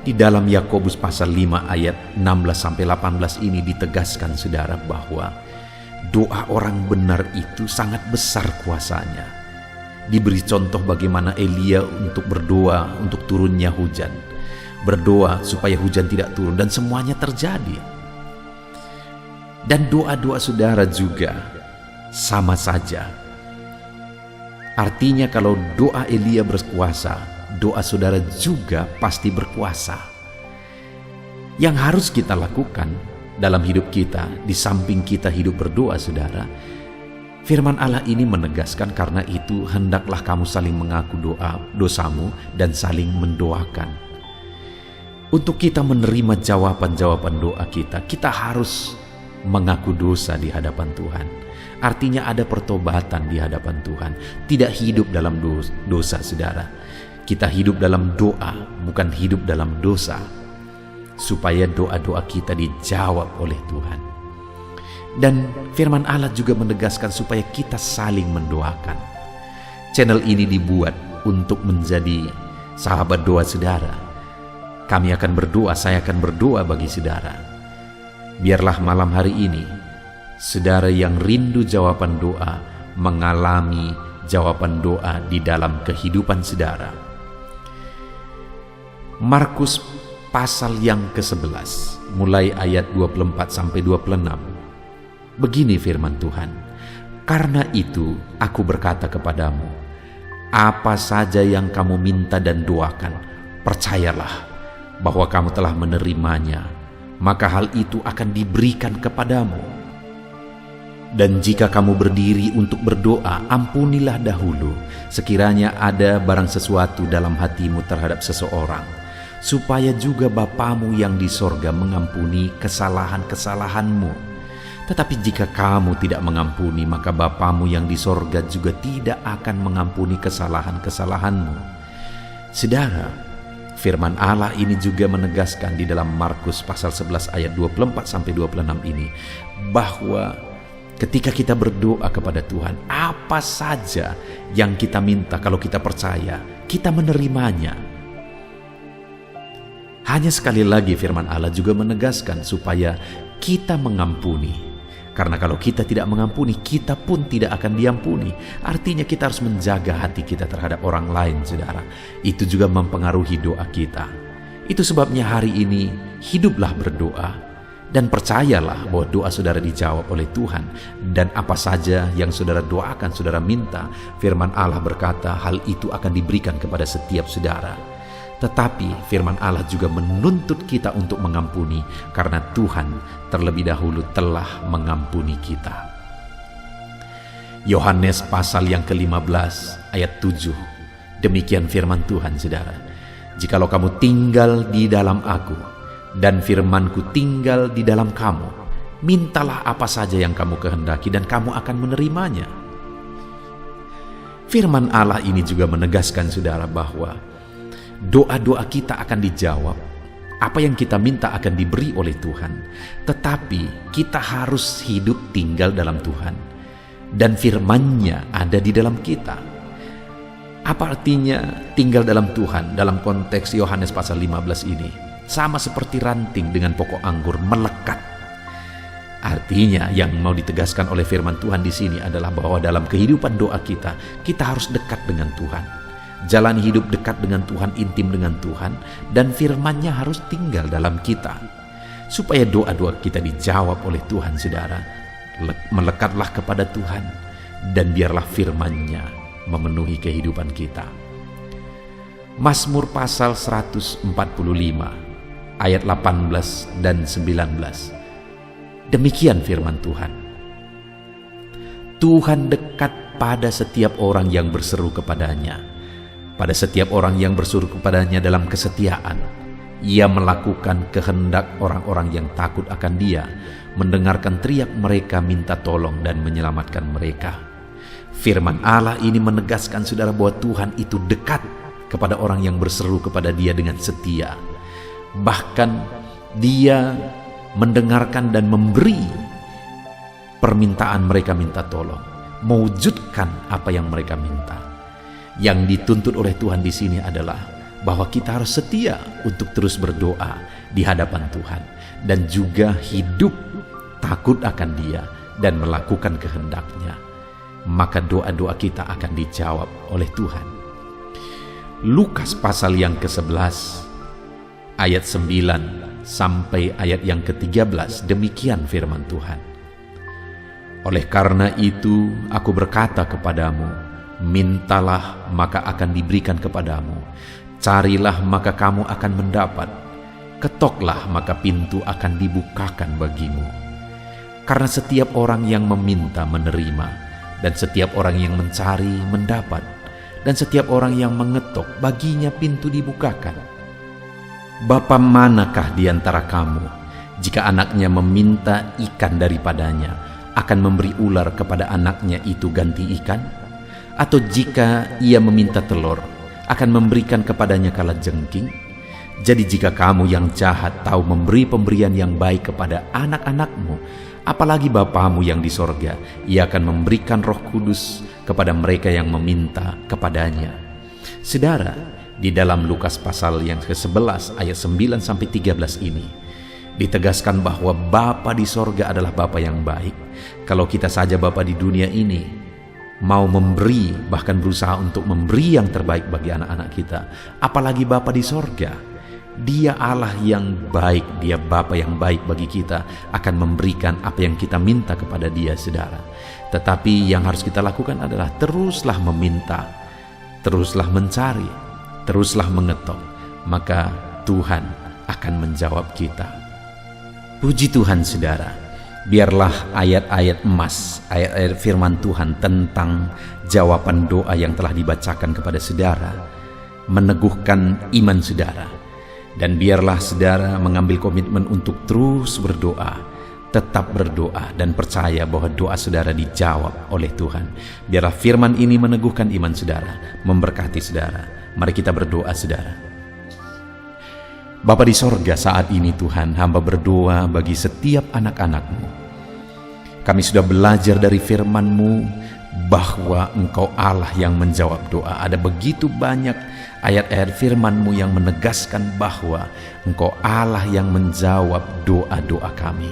Di dalam Yakobus pasal 5 ayat 16-18 ini ditegaskan saudara bahwa doa orang benar itu sangat besar kuasanya. Diberi contoh bagaimana Elia untuk berdoa untuk turunnya hujan, berdoa supaya hujan tidak turun, dan semuanya terjadi. Dan doa-doa saudara juga sama saja. Artinya kalau doa Elia berkuasa, doa saudara juga pasti berkuasa. Yang harus kita lakukan dalam hidup kita, di samping kita hidup berdoa saudara, firman Allah ini menegaskan, karena itu hendaklah kamu saling mengaku dosamu dan saling mendoakan. Untuk kita menerima jawaban-jawaban doa kita, kita harus mengaku dosa di hadapan Tuhan. Artinya ada pertobatan di hadapan Tuhan. Tidak hidup dalam dosa saudara. Kita hidup dalam doa, bukan hidup dalam dosa, supaya doa-doa kita dijawab oleh Tuhan. Dan firman Allah juga menegaskan supaya kita saling mendoakan. Channel ini dibuat untuk menjadi sahabat doa saudara. Kami akan berdoa, saya akan berdoa bagi saudara. Biarlah malam hari ini, saudara yang rindu jawaban doa, mengalami jawaban doa di dalam kehidupan saudara. Markus pasal yang ke-11, mulai ayat 24-26. Begini firman Tuhan, karena itu aku berkata kepadamu, apa saja yang kamu minta dan doakan, percayalah bahwa kamu telah menerimanya, maka hal itu akan diberikan kepadamu. Dan jika kamu berdiri untuk berdoa, ampunilah dahulu sekiranya ada barang sesuatu dalam hatimu terhadap seseorang, supaya juga Bapamu yang di sorga mengampuni kesalahan-kesalahanmu. Tetapi jika kamu tidak mengampuni, maka Bapamu yang di sorga juga tidak akan mengampuni kesalahan-kesalahanmu. Saudara, firman Allah ini juga menegaskan di dalam Markus pasal 11 ayat 24-26 ini, bahwa ketika kita berdoa kepada Tuhan, apa saja yang kita minta, kalau kita percaya, kita menerimanya. Hanya sekali lagi firman Allah juga menegaskan supaya kita mengampuni. Karena kalau kita tidak mengampuni, kita pun tidak akan diampuni. Artinya kita harus menjaga hati kita terhadap orang lain, saudara. Itu juga mempengaruhi doa kita. Itu sebabnya hari ini, hiduplah berdoa. Dan percayalah bahwa doa saudara dijawab oleh Tuhan. Dan apa saja yang saudara doakan, saudara minta, firman Allah berkata hal itu akan diberikan kepada setiap saudara. Tetapi firman Allah juga menuntut kita untuk mengampuni, karena Tuhan terlebih dahulu telah mengampuni kita. Yohanes pasal yang ke-15 ayat 7. Demikian firman Tuhan, saudara. Jikalau kamu tinggal di dalam aku, dan firmanku tinggal di dalam kamu, mintalah apa saja yang kamu kehendaki dan kamu akan menerimanya. Firman Allah ini juga menegaskan, saudara, bahwa doa-doa kita akan dijawab. Apa yang kita minta akan diberi oleh Tuhan. Tetapi kita harus hidup tinggal dalam Tuhan. Dan firman-Nya ada di dalam kita. Apa artinya tinggal dalam Tuhan dalam konteks Yohanes pasal 15 ini? Sama seperti ranting dengan pokok anggur melekat. Artinya yang mau ditegaskan oleh firman Tuhan di sini adalah bahwa dalam kehidupan doa kita, kita harus dekat dengan Tuhan. Jalani hidup dekat dengan Tuhan, intim dengan Tuhan, dan firman-Nya harus tinggal dalam kita. Supaya doa-doa kita dijawab oleh Tuhan, saudara, melekatlah kepada Tuhan, dan biarlah firman-Nya memenuhi kehidupan kita. Mazmur pasal 145, ayat 18 dan 19. Demikian firman Tuhan. Tuhan dekat pada setiap orang yang berseru kepadanya. Pada setiap orang yang berseru kepadanya dalam kesetiaan. Ia melakukan kehendak orang-orang yang takut akan Dia, mendengarkan teriak mereka minta tolong dan menyelamatkan mereka. Firman Allah ini menegaskan, saudara, bahwa Tuhan itu dekat kepada orang yang berseru kepada Dia dengan setia. Bahkan Dia mendengarkan dan memberi permintaan mereka minta tolong, mewujudkan apa yang mereka minta. Yang dituntut oleh Tuhan di sini adalah bahwa kita harus setia untuk terus berdoa di hadapan Tuhan, dan juga hidup takut akan Dia dan melakukan kehendak-Nya. Maka doa-doa kita akan dijawab oleh Tuhan. Lukas pasal yang ke-11 ayat 9 sampai ayat yang ke-13, demikian firman Tuhan. Oleh karena itu aku berkata kepadamu, mintalah maka akan diberikan kepadamu, carilah maka kamu akan mendapat, ketoklah maka pintu akan dibukakan bagimu. Karena setiap orang yang meminta menerima, dan setiap orang yang mencari mendapat, dan setiap orang yang mengetok baginya pintu dibukakan. Bapa manakah di antara kamu, jika anaknya meminta ikan daripadanya, akan memberi ular kepada anaknya itu ganti ikan? Atau jika ia meminta telur, akan memberikan kepadanya kalajengking? Jadi jika kamu yang jahat tahu memberi pemberian yang baik kepada anak-anakmu, apalagi Bapamu yang di sorga, Ia akan memberikan Roh Kudus kepada mereka yang meminta kepadanya. Saudara, di dalam Lukas pasal yang ke-11 ayat 9 sampai 13 ini ditegaskan bahwa Bapa di sorga adalah Bapa yang baik. Kalau kita saja Bapa di dunia ini mau memberi, bahkan berusaha untuk memberi yang terbaik bagi anak-anak kita, apalagi Bapa di sorga. Dia Allah yang baik, Dia Bapa yang baik bagi kita, akan memberikan apa yang kita minta kepada Dia, saudara. Tetapi yang harus kita lakukan adalah teruslah meminta, teruslah mencari, teruslah mengetok, maka Tuhan akan menjawab kita. Puji Tuhan, saudara. Biarlah ayat-ayat emas, ayat-ayat firman Tuhan tentang jawaban doa yang telah dibacakan kepada saudara meneguhkan iman saudara. Dan biarlah saudara mengambil komitmen untuk terus berdoa, tetap berdoa, dan percaya bahwa doa saudara dijawab oleh Tuhan. Biarlah firman ini meneguhkan iman saudara, memberkati saudara. Mari kita berdoa, saudara. Bapa di sorga, saat ini Tuhan, hamba berdoa bagi setiap anak-anak-Mu Kami sudah belajar dari firman-Mu bahwa Engkau Allah yang menjawab doa. Ada begitu banyak ayat-ayat firman-Mu yang menegaskan bahwa Engkau Allah yang menjawab doa-doa kami.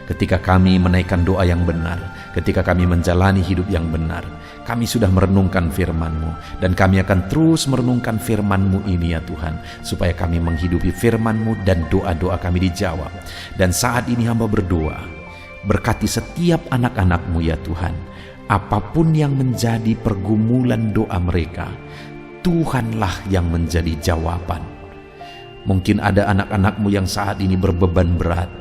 Ketika kami menaikkan doa yang benar, ketika kami menjalani hidup yang benar, kami sudah merenungkan firman-Mu, dan kami akan terus merenungkan firman-Mu ini ya Tuhan, supaya kami menghidupi firman-Mu dan doa-doa kami dijawab. Dan saat ini hamba berdoa, berkati setiap anak-anak-Mu ya Tuhan, apapun yang menjadi pergumulan doa mereka, Tuhanlah yang menjadi jawaban. Mungkin ada anak-anak-Mu yang saat ini berbeban berat,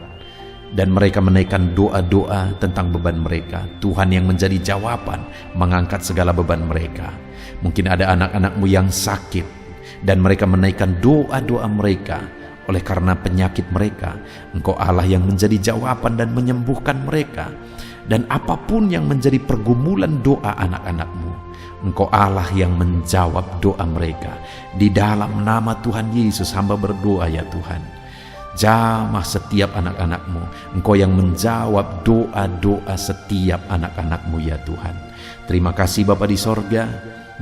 dan mereka menaikkan doa-doa tentang beban mereka. Tuhan yang menjadi jawaban, mengangkat segala beban mereka. Mungkin ada anak-anak-Mu yang sakit, dan mereka menaikkan doa-doa mereka. Oleh karena penyakit mereka, Engkau Allah yang menjadi jawaban dan menyembuhkan mereka. Dan apapun yang menjadi pergumulan doa anak-anak-Mu, Engkau Allah yang menjawab doa mereka. Di dalam nama Tuhan Yesus hamba berdoa ya Tuhan, jamah setiap anak-anak-Mu. Engkau yang menjawab doa-doa setiap anak-anak-Mu ya Tuhan. Terima kasih Bapa di sorga.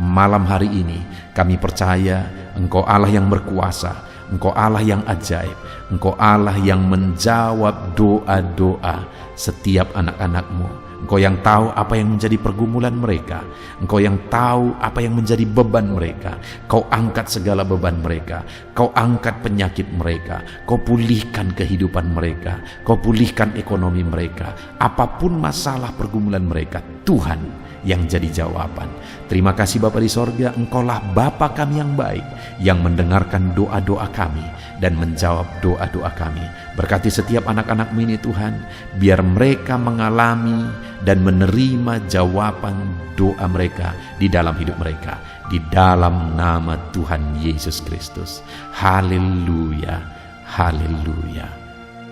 Malam hari ini kami percaya Engkau Allah yang berkuasa, Engkau Allah yang ajaib, Engkau Allah yang menjawab doa-doa setiap anak-anak-Mu. Engkau yang tahu apa yang menjadi pergumulan mereka. Engkau yang tahu apa yang menjadi beban mereka. Kau angkat segala beban mereka. Kau angkat penyakit mereka. Kau pulihkan kehidupan mereka. Kau pulihkan ekonomi mereka. Apapun masalah pergumulan mereka, Tuhan yang jadi jawaban. Terima kasih Bapa di sorga, Engkaulah Bapa kami yang baik, yang mendengarkan doa-doa kami dan menjawab doa-doa kami. Berkati setiap anak-anak-Mu ini Tuhan, biar mereka mengalami dan menerima jawaban doa mereka di dalam hidup mereka, di dalam nama Tuhan Yesus Kristus. Haleluya, haleluya,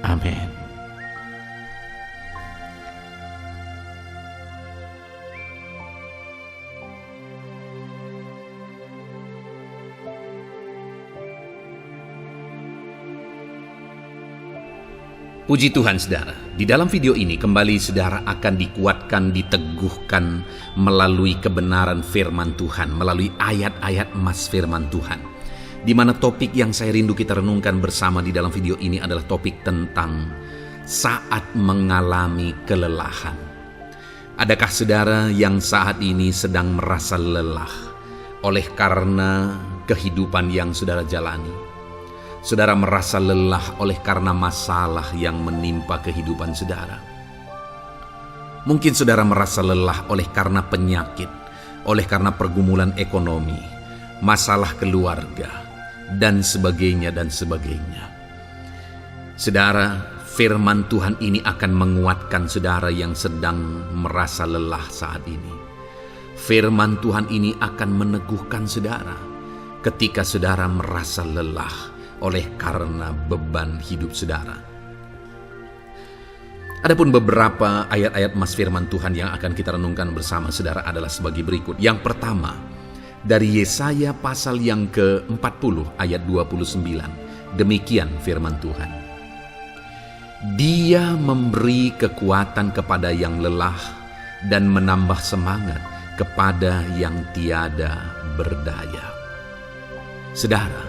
amin. Puji Tuhan saudara, di dalam video ini kembali saudara akan dikuatkan, diteguhkan melalui kebenaran firman Tuhan, melalui ayat-ayat emas firman Tuhan. Di mana topik yang saya rindu kita renungkan bersama di dalam video ini adalah topik tentang saat mengalami kelelahan. Adakah saudara yang saat ini sedang merasa lelah oleh karena kehidupan yang saudara jalani? Saudara merasa lelah oleh karena masalah yang menimpa kehidupan saudara. Mungkin saudara merasa lelah oleh karena penyakit, oleh karena pergumulan ekonomi, masalah keluarga, dan sebagainya dan sebagainya. Saudara, firman Tuhan ini akan menguatkan saudara yang sedang merasa lelah saat ini. Firman Tuhan ini akan meneguhkan saudara ketika saudara merasa lelah oleh karena beban hidup saudara. Adapun beberapa ayat-ayat emas firman Tuhan yang akan kita renungkan bersama saudara adalah sebagai berikut. Yang pertama, dari Yesaya pasal yang ke-40 ayat 29. Demikian firman Tuhan. Dia memberi kekuatan kepada yang lelah dan menambah semangat kepada yang tiada berdaya. Saudara,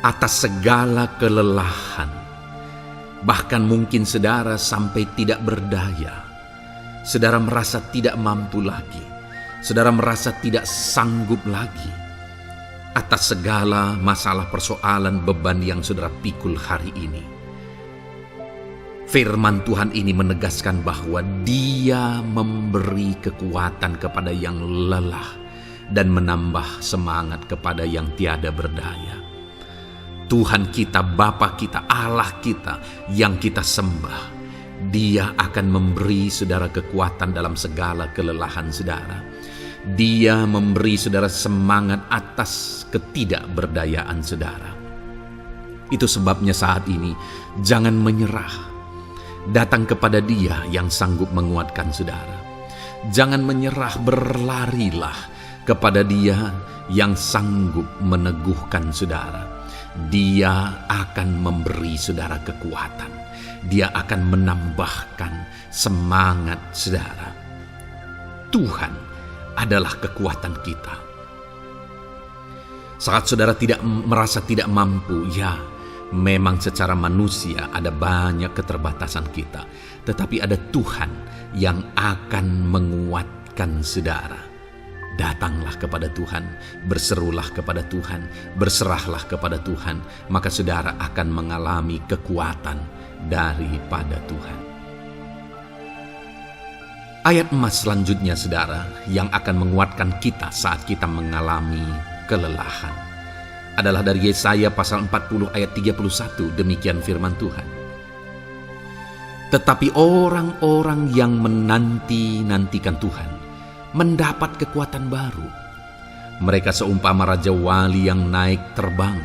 atas segala kelelahan, bahkan mungkin saudara sampai tidak berdaya, saudara merasa tidak mampu lagi, saudara merasa tidak sanggup lagi, atas segala masalah persoalan beban yang saudara pikul hari ini. Firman Tuhan ini menegaskan bahwa Dia memberi kekuatan kepada yang lelah dan menambah semangat kepada yang tiada berdaya. Tuhan kita, Bapa kita, Allah kita yang kita sembah, Dia akan memberi saudara kekuatan dalam segala kelelahan saudara. Dia memberi saudara semangat atas ketidakberdayaan saudara. Itu sebabnya saat ini jangan menyerah. Datang kepada Dia yang sanggup menguatkan saudara. Jangan menyerah, berlarilah kepada Dia yang sanggup meneguhkan saudara. Dia akan memberi saudara kekuatan. Dia akan menambahkan semangat saudara. Tuhan adalah kekuatan kita. Saat saudara merasa tidak mampu, ya memang secara manusia ada banyak keterbatasan kita. Tetapi ada Tuhan yang akan menguatkan saudara. Datanglah kepada Tuhan, berserulah kepada Tuhan, berserahlah kepada Tuhan, maka saudara akan mengalami kekuatan daripada Tuhan. Ayat emas selanjutnya saudara yang akan menguatkan kita saat kita mengalami kelelahan adalah dari Yesaya pasal 40 ayat 31. Demikian firman Tuhan. Tetapi orang-orang yang menanti-nantikan Tuhan mendapat kekuatan baru. Mereka seumpama raja wali yang naik terbang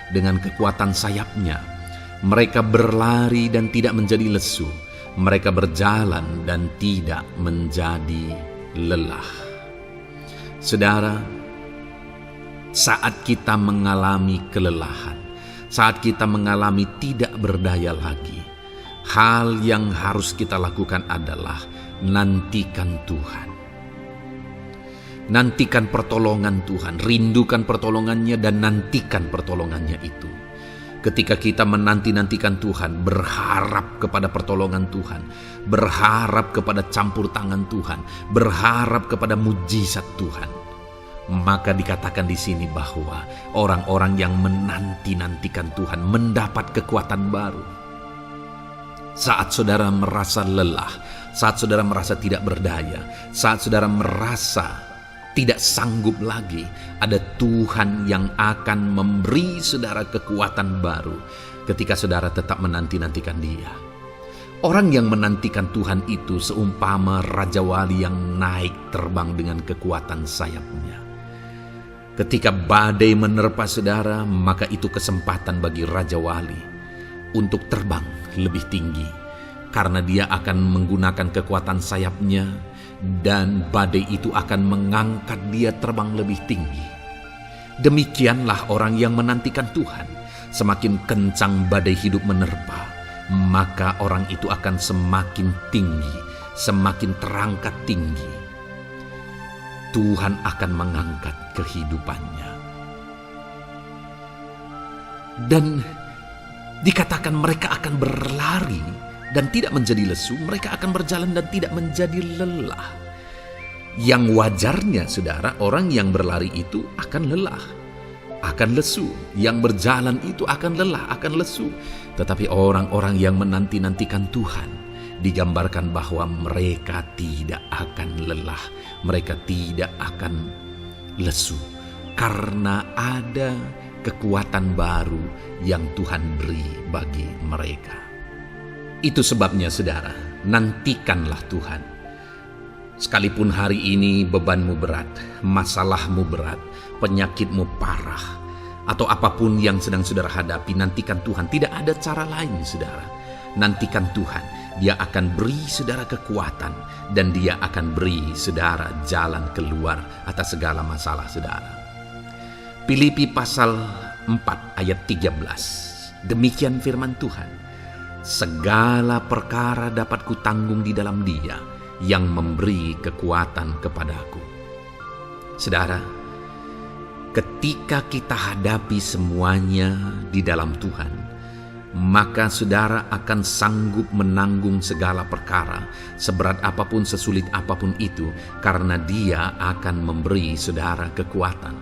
dengan kekuatan sayapnya. Mereka berlari dan tidak menjadi lesu. Mereka berjalan dan tidak menjadi lelah. Saudara, saat kita mengalami kelelahan, saat kita mengalami tidak berdaya lagi, hal yang harus kita lakukan adalah nantikan Tuhan. Nantikan pertolongan Tuhan, rindukan pertolongannya dan nantikan pertolongannya itu. Ketika kita menanti-nantikan Tuhan, berharap kepada pertolongan Tuhan, berharap kepada campur tangan Tuhan, berharap kepada mujizat Tuhan, maka dikatakan di sini bahwa orang-orang yang menanti-nantikan Tuhan mendapat kekuatan baru. Saat saudara merasa lelah, saat saudara merasa tidak berdaya, saat saudara merasa tidak sanggup lagi, ada Tuhan yang akan memberi saudara kekuatan baru ketika saudara tetap menanti-nantikan Dia. Orang yang menantikan Tuhan itu seumpama Raja Wali yang naik terbang dengan kekuatan sayapnya. Ketika badai menerpa saudara, maka itu kesempatan bagi Raja Wali untuk terbang lebih tinggi, karena dia akan menggunakan kekuatan sayapnya dan badai itu akan mengangkat dia terbang lebih tinggi. Demikianlah orang yang menantikan Tuhan. Semakin kencang badai hidup menerpa, maka orang itu akan semakin tinggi, semakin terangkat tinggi. Tuhan akan mengangkat kehidupannya. Dan dikatakan mereka akan berlari dan tidak menjadi lesu, mereka akan berjalan dan tidak menjadi lelah. Yang wajarnya saudara, orang yang berlari itu akan lelah, akan lesu. Yang berjalan itu akan lelah, akan lesu. Tetapi orang-orang yang menanti-nantikan Tuhan, digambarkan bahwa mereka tidak akan lelah, mereka tidak akan lesu, karena ada kekuatan baru yang Tuhan beri bagi mereka. Itu sebabnya saudara, nantikanlah Tuhan. Sekalipun hari ini bebanmu berat, masalahmu berat, penyakitmu parah, atau apapun yang sedang saudara hadapi, nantikan Tuhan. Tidak ada cara lain saudara. Nantikan Tuhan. Dia akan beri saudara kekuatan dan Dia akan beri saudara jalan keluar atas segala masalah saudara. Filipi pasal 4 ayat 13. Demikian firman Tuhan. Segala perkara dapat kutanggung di dalam Dia yang memberi kekuatan kepadaku. Saudara, ketika kita hadapi semuanya di dalam Tuhan, maka saudara akan sanggup menanggung segala perkara, seberat apapun, sesulit apapun itu, karena Dia akan memberi saudara kekuatan.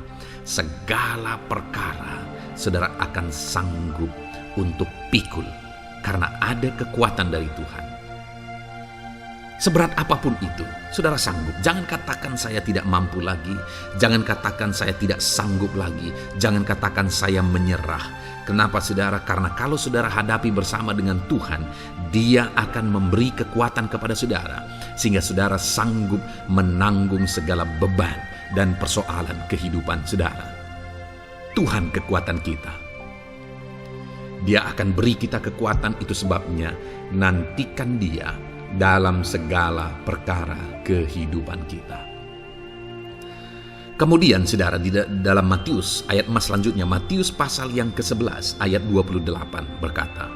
Segala perkara saudara akan sanggup untuk pikul, karena ada kekuatan dari Tuhan. Seberat apapun itu, saudara sanggup. Jangan katakan saya tidak mampu lagi. Jangan katakan saya tidak sanggup lagi. Jangan katakan saya menyerah. Kenapa saudara? Karena kalau saudara hadapi bersama dengan Tuhan, Dia akan memberi kekuatan kepada saudara, sehingga saudara sanggup menanggung segala beban dan persoalan kehidupan saudara. Tuhan kekuatan kita. Dia akan beri kita kekuatan, itu sebabnya nantikan Dia dalam segala perkara kehidupan kita. Kemudian saudara, di dalam Matius, ayat emas selanjutnya, Matius pasal yang ke-11 ayat 28 berkata,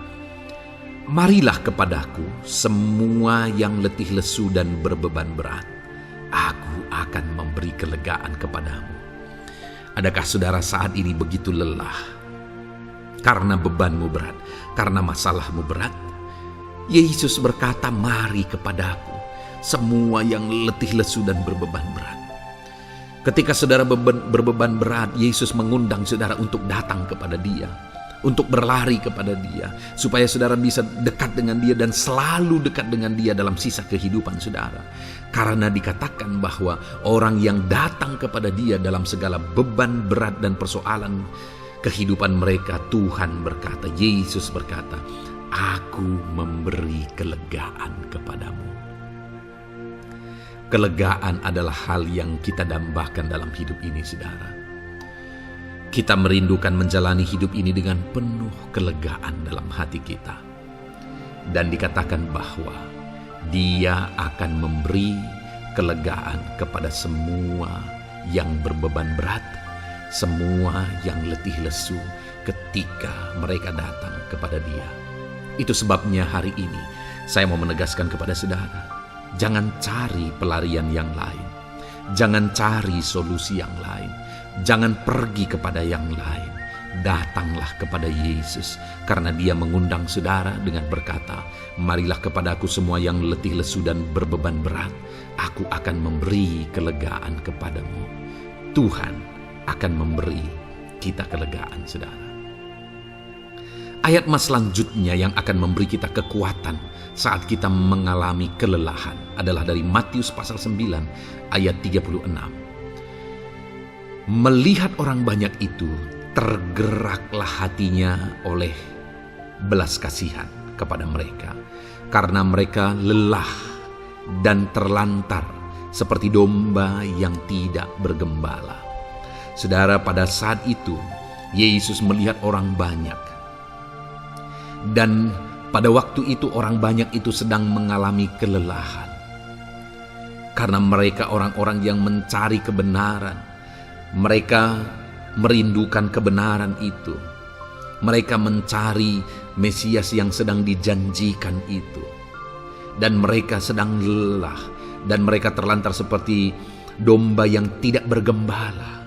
"Marilah kepadaku semua yang letih lesu dan berbeban berat, aku akan memberi kelegaan kepadamu." Adakah saudara saat ini begitu lelah karena bebanmu berat, karena masalahmu berat? Yesus berkata, "Mari kepadaku semua yang letih lesu dan berbeban berat." Ketika saudara berbeban berat, Yesus mengundang saudara untuk datang kepada Dia, untuk berlari kepada Dia, supaya saudara bisa dekat dengan Dia dan selalu dekat dengan Dia dalam sisa kehidupan saudara. Karena dikatakan bahwa orang yang datang kepada Dia dalam segala beban berat dan persoalan kehidupan mereka, Tuhan berkata, Yesus berkata, "Aku memberi kelegaan kepadamu." Kelegaan adalah hal yang kita dambakan dalam hidup ini, saudara. Kita merindukan menjalani hidup ini dengan penuh kelegaan dalam hati kita. Dan dikatakan bahwa Dia akan memberi kelegaan kepada semua yang berbeban berat, semua yang letih lesu ketika mereka datang kepada Dia. Itu sebabnya hari ini saya mau menegaskan kepada saudara, jangan cari pelarian yang lain. Jangan cari solusi yang lain. Jangan pergi kepada yang lain. Datanglah kepada Yesus, karena Dia mengundang saudara dengan berkata, "Marilah kepadaku semua yang letih lesu dan berbeban berat, aku akan memberi kelegaan kepadamu." Tuhan akan memberi kita kelegaan, saudara. Ayat mas selanjutnya yang akan memberi kita kekuatan saat kita mengalami kelelahan adalah dari Matius pasal 9 ayat 36. "Melihat orang banyak itu, tergeraklah hatinya oleh belas kasihan kepada mereka, karena mereka lelah dan terlantar seperti domba yang tidak bergembala." Saudara, pada saat itu Yesus melihat orang banyak. Dan pada waktu itu orang banyak itu sedang mengalami kelelahan. Karena mereka orang-orang yang mencari kebenaran. Mereka merindukan kebenaran itu. Mereka mencari Mesias yang sedang dijanjikan itu. Dan mereka sedang lelah. Dan mereka terlantar seperti domba yang tidak bergembala.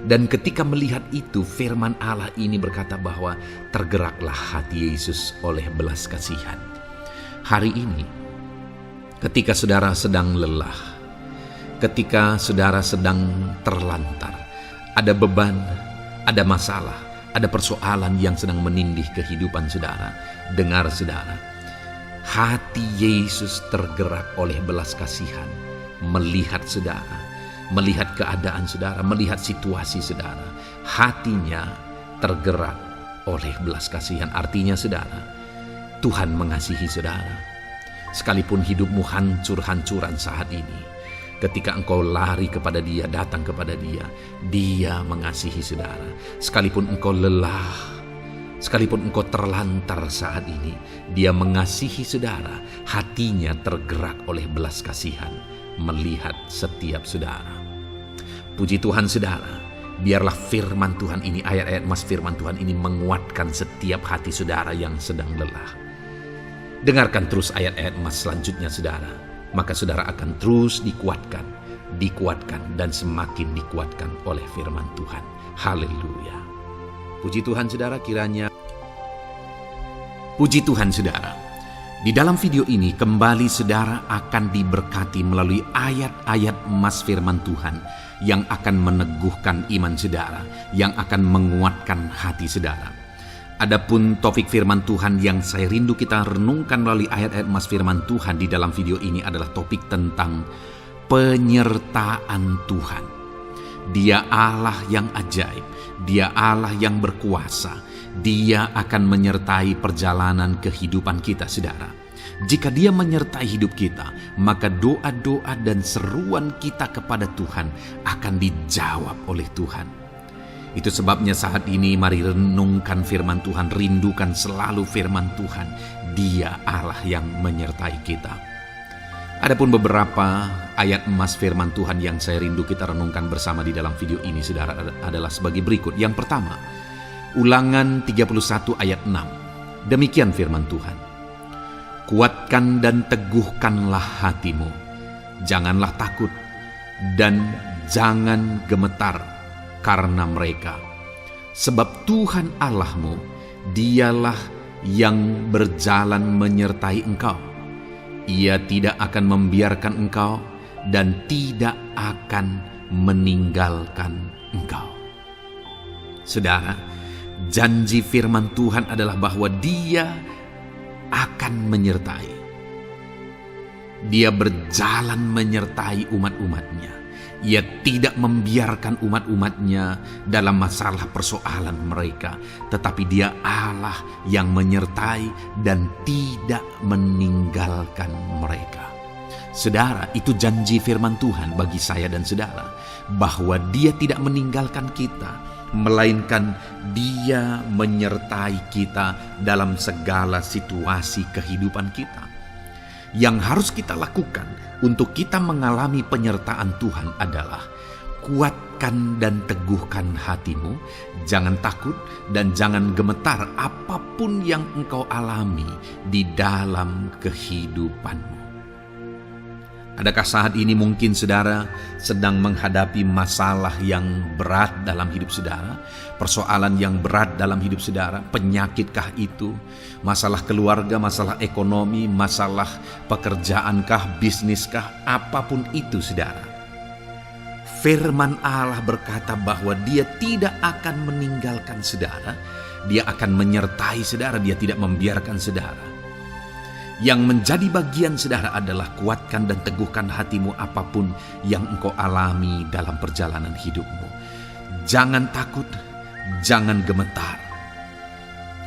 Dan ketika melihat itu, firman Allah ini berkata bahwa tergeraklah hati Yesus oleh belas kasihan. Hari ini, ketika saudara sedang lelah, ketika saudara sedang terlantar, ada beban, ada masalah, ada persoalan yang sedang menindih kehidupan saudara, dengar saudara, hati Yesus tergerak oleh belas kasihan, melihat saudara, melihat keadaan saudara, melihat situasi saudara. Hatinya tergerak oleh belas kasihan. Artinya saudara, Tuhan mengasihi saudara. Sekalipun hidupmu hancur-hancuran saat ini, ketika engkau lari kepada Dia, datang kepada Dia, Dia mengasihi saudara. Sekalipun engkau lelah, sekalipun engkau terlantar saat ini, Dia mengasihi saudara. Hatinya tergerak oleh belas kasihan melihat setiap saudara. Puji Tuhan saudara, biarlah firman Tuhan ini, ayat-ayat mas firman Tuhan ini menguatkan setiap hati saudara yang sedang lelah. Dengarkan terus ayat-ayat mas selanjutnya saudara, maka saudara akan terus dikuatkan dan semakin dikuatkan oleh firman Tuhan. Haleluya. Puji Tuhan saudara, puji Tuhan saudara. Di dalam video ini kembali saudara akan diberkati melalui ayat-ayat emas firman Tuhan yang akan meneguhkan iman saudara, yang akan menguatkan hati saudara. Adapun topik firman Tuhan yang saya rindu kita renungkan melalui ayat-ayat emas firman Tuhan di dalam video ini adalah topik tentang penyertaan Tuhan. Dia Allah yang ajaib, Dia Allah yang berkuasa. Dia akan menyertai perjalanan kehidupan kita, saudara. Jika Dia menyertai hidup kita, maka doa-doa dan seruan kita kepada Tuhan akan dijawab oleh Tuhan. Itu sebabnya saat ini mari renungkan firman Tuhan, rindukan selalu firman Tuhan. Dia Allah yang menyertai kita. Adapun beberapa ayat emas firman Tuhan yang saya rindu kita renungkan bersama di dalam video ini, saudara, adalah sebagai berikut. Yang pertama, Ulangan 31 ayat 6. Demikian firman Tuhan. Kuatkan dan teguhkanlah hatimu, janganlah takut dan jangan gemetar karena mereka. Sebab Tuhan Allahmu, dialah yang berjalan menyertai engkau. Ia tidak akan membiarkan engkau dan tidak akan meninggalkan engkau. Saudara, janji firman Tuhan adalah bahwa Dia akan menyertai. Dia berjalan menyertai umat-umatnya. Ia tidak membiarkan umat-umatnya dalam masalah persoalan mereka, tetapi Dia Allah yang menyertai dan tidak meninggalkan mereka. Saudara, itu janji firman Tuhan bagi saya dan saudara, bahwa Dia tidak meninggalkan kita, melainkan Dia menyertai kita dalam segala situasi kehidupan kita. Yang harus kita lakukan untuk kita mengalami penyertaan Tuhan adalah kuatkan dan teguhkan hatimu, jangan takut dan jangan gemetar apapun yang engkau alami di dalam kehidupanmu. Adakah saat ini mungkin saudara sedang menghadapi masalah yang berat dalam hidup saudara? Persoalan yang berat dalam hidup saudara? Penyakitkah itu? Masalah keluarga, masalah ekonomi, masalah pekerjaankah, bisniskah? Apapun itu saudara. Firman Allah berkata bahwa Dia tidak akan meninggalkan saudara. Dia akan menyertai saudara, Dia tidak membiarkan saudara. Yang menjadi bagian saudara adalah kuatkan dan teguhkan hatimu apapun yang engkau alami dalam perjalanan hidupmu. Jangan takut, jangan gemetar,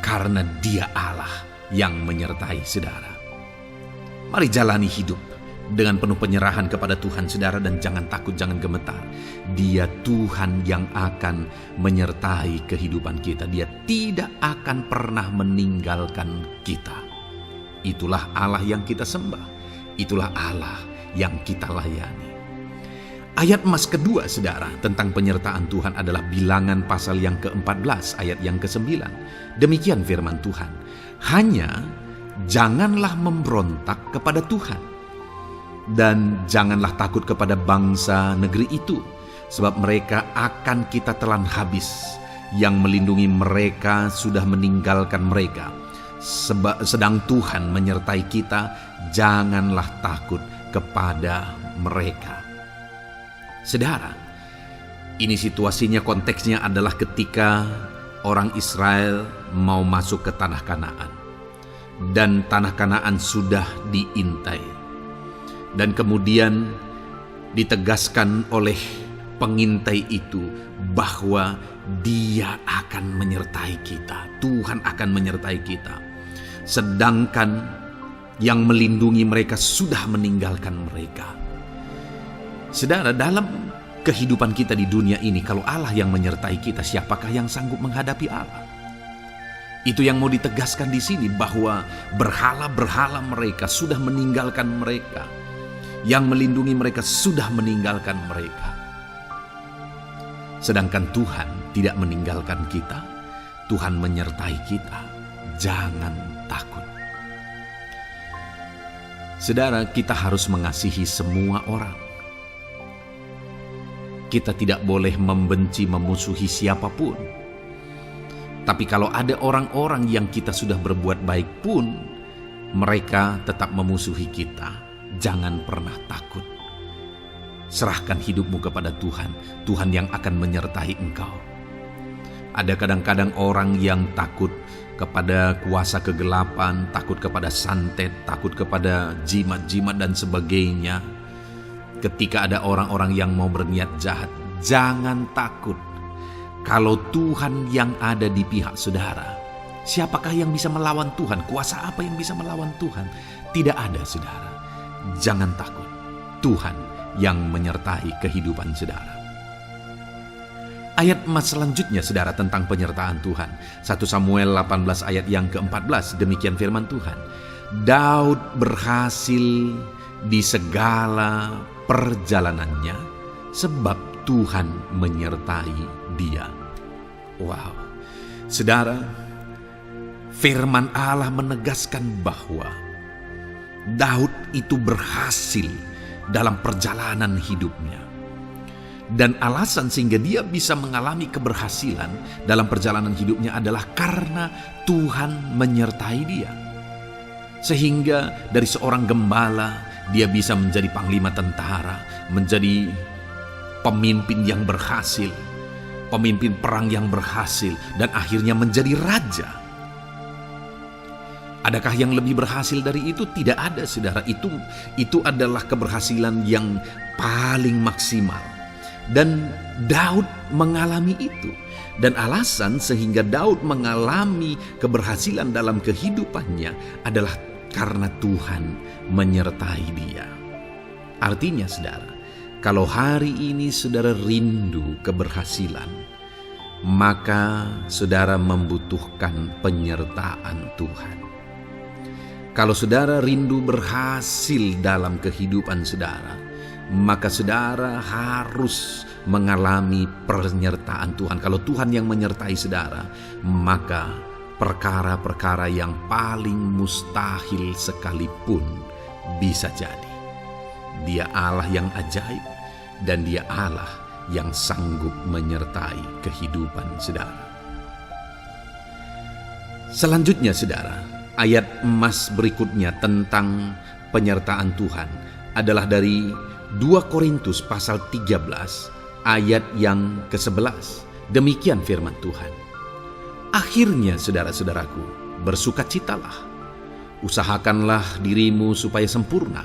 karena Dia Allah yang menyertai saudara. Mari jalani hidup dengan penuh penyerahan kepada Tuhan saudara, dan jangan takut, jangan gemetar. Dia Tuhan yang akan menyertai kehidupan kita. Dia tidak akan pernah meninggalkan kita. Itulah Allah yang kita sembah. Itulah Allah yang kita layani. Ayat emas kedua saudara tentang penyertaan Tuhan adalah Bilangan pasal yang ke-14 ayat yang ke-9. Demikian firman Tuhan. Hanya janganlah memberontak kepada Tuhan, dan janganlah takut kepada bangsa negeri itu, sebab mereka akan kita telan habis. Yang melindungi mereka sudah meninggalkan mereka. Sedang Tuhan menyertai kita, janganlah takut kepada mereka. Saudara, ini situasinya, konteksnya adalah ketika orang Israel mau masuk ke tanah Kanaan, dan tanah Kanaan sudah diintai, dan kemudian ditegaskan oleh pengintai itu bahwa Dia akan menyertai kita. Tuhan akan menyertai kita. Sedangkan yang melindungi mereka sudah meninggalkan mereka. Saudara, dalam kehidupan kita di dunia ini, kalau Allah yang menyertai kita, siapakah yang sanggup menghadapi Allah? Itu yang mau ditegaskan di sini, bahwa berhala-berhala mereka sudah meninggalkan mereka. Yang melindungi mereka sudah meninggalkan mereka. Sedangkan Tuhan tidak meninggalkan kita. Tuhan menyertai kita. Jangan takut. Saudara, kita harus mengasihi semua orang. Kita tidak boleh membenci, memusuhi siapapun. Tapi kalau ada orang-orang yang kita sudah berbuat baik pun, mereka tetap memusuhi kita, jangan pernah takut. Serahkan hidupmu kepada Tuhan, Tuhan yang akan menyertai engkau. Ada kadang-kadang orang yang takut kepada kuasa kegelapan, takut kepada santet, takut kepada jimat-jimat dan sebagainya. Ketika ada orang-orang yang mau berniat jahat, jangan takut. Kalau Tuhan yang ada di pihak saudara, siapakah yang bisa melawan Tuhan? Kuasa apa yang bisa melawan Tuhan? Tidak ada, saudara. Jangan takut. Tuhan yang menyertai kehidupan saudara. Ayat emas selanjutnya, saudara, tentang penyertaan Tuhan. 1 Samuel 18 ayat yang ke-14, demikian firman Tuhan. Daud berhasil di segala perjalanannya, sebab Tuhan menyertai dia. Wow, saudara, firman Allah menegaskan bahwa Daud itu berhasil dalam perjalanan hidupnya. Dan alasan sehingga dia bisa mengalami keberhasilan dalam perjalanan hidupnya adalah karena Tuhan menyertai dia. Sehingga dari seorang gembala, dia bisa menjadi panglima tentara, menjadi pemimpin yang berhasil, pemimpin perang yang berhasil, dan akhirnya menjadi raja. Adakah yang lebih berhasil dari itu? Tidak ada, saudara. Itu adalah keberhasilan yang paling maksimal. Dan Daud mengalami itu. Dan alasan sehingga Daud mengalami keberhasilan dalam kehidupannya adalah karena Tuhan menyertai dia. Artinya, saudara, kalau hari ini saudara rindu keberhasilan, maka saudara membutuhkan penyertaan Tuhan. Kalau saudara rindu berhasil dalam kehidupan saudara, maka saudara harus mengalami penyertaan Tuhan. Kalau Tuhan yang menyertai saudara, maka perkara-perkara yang paling mustahil sekalipun bisa jadi. Dia Allah yang ajaib, dan Dia Allah yang sanggup menyertai kehidupan saudara. Selanjutnya, saudara, ayat emas berikutnya tentang penyertaan Tuhan adalah dari 2 Korintus pasal 13 ayat yang ke-11. Demikian firman Tuhan. Akhirnya, saudara-saudaraku, bersukacitalah, usahakanlah dirimu supaya sempurna.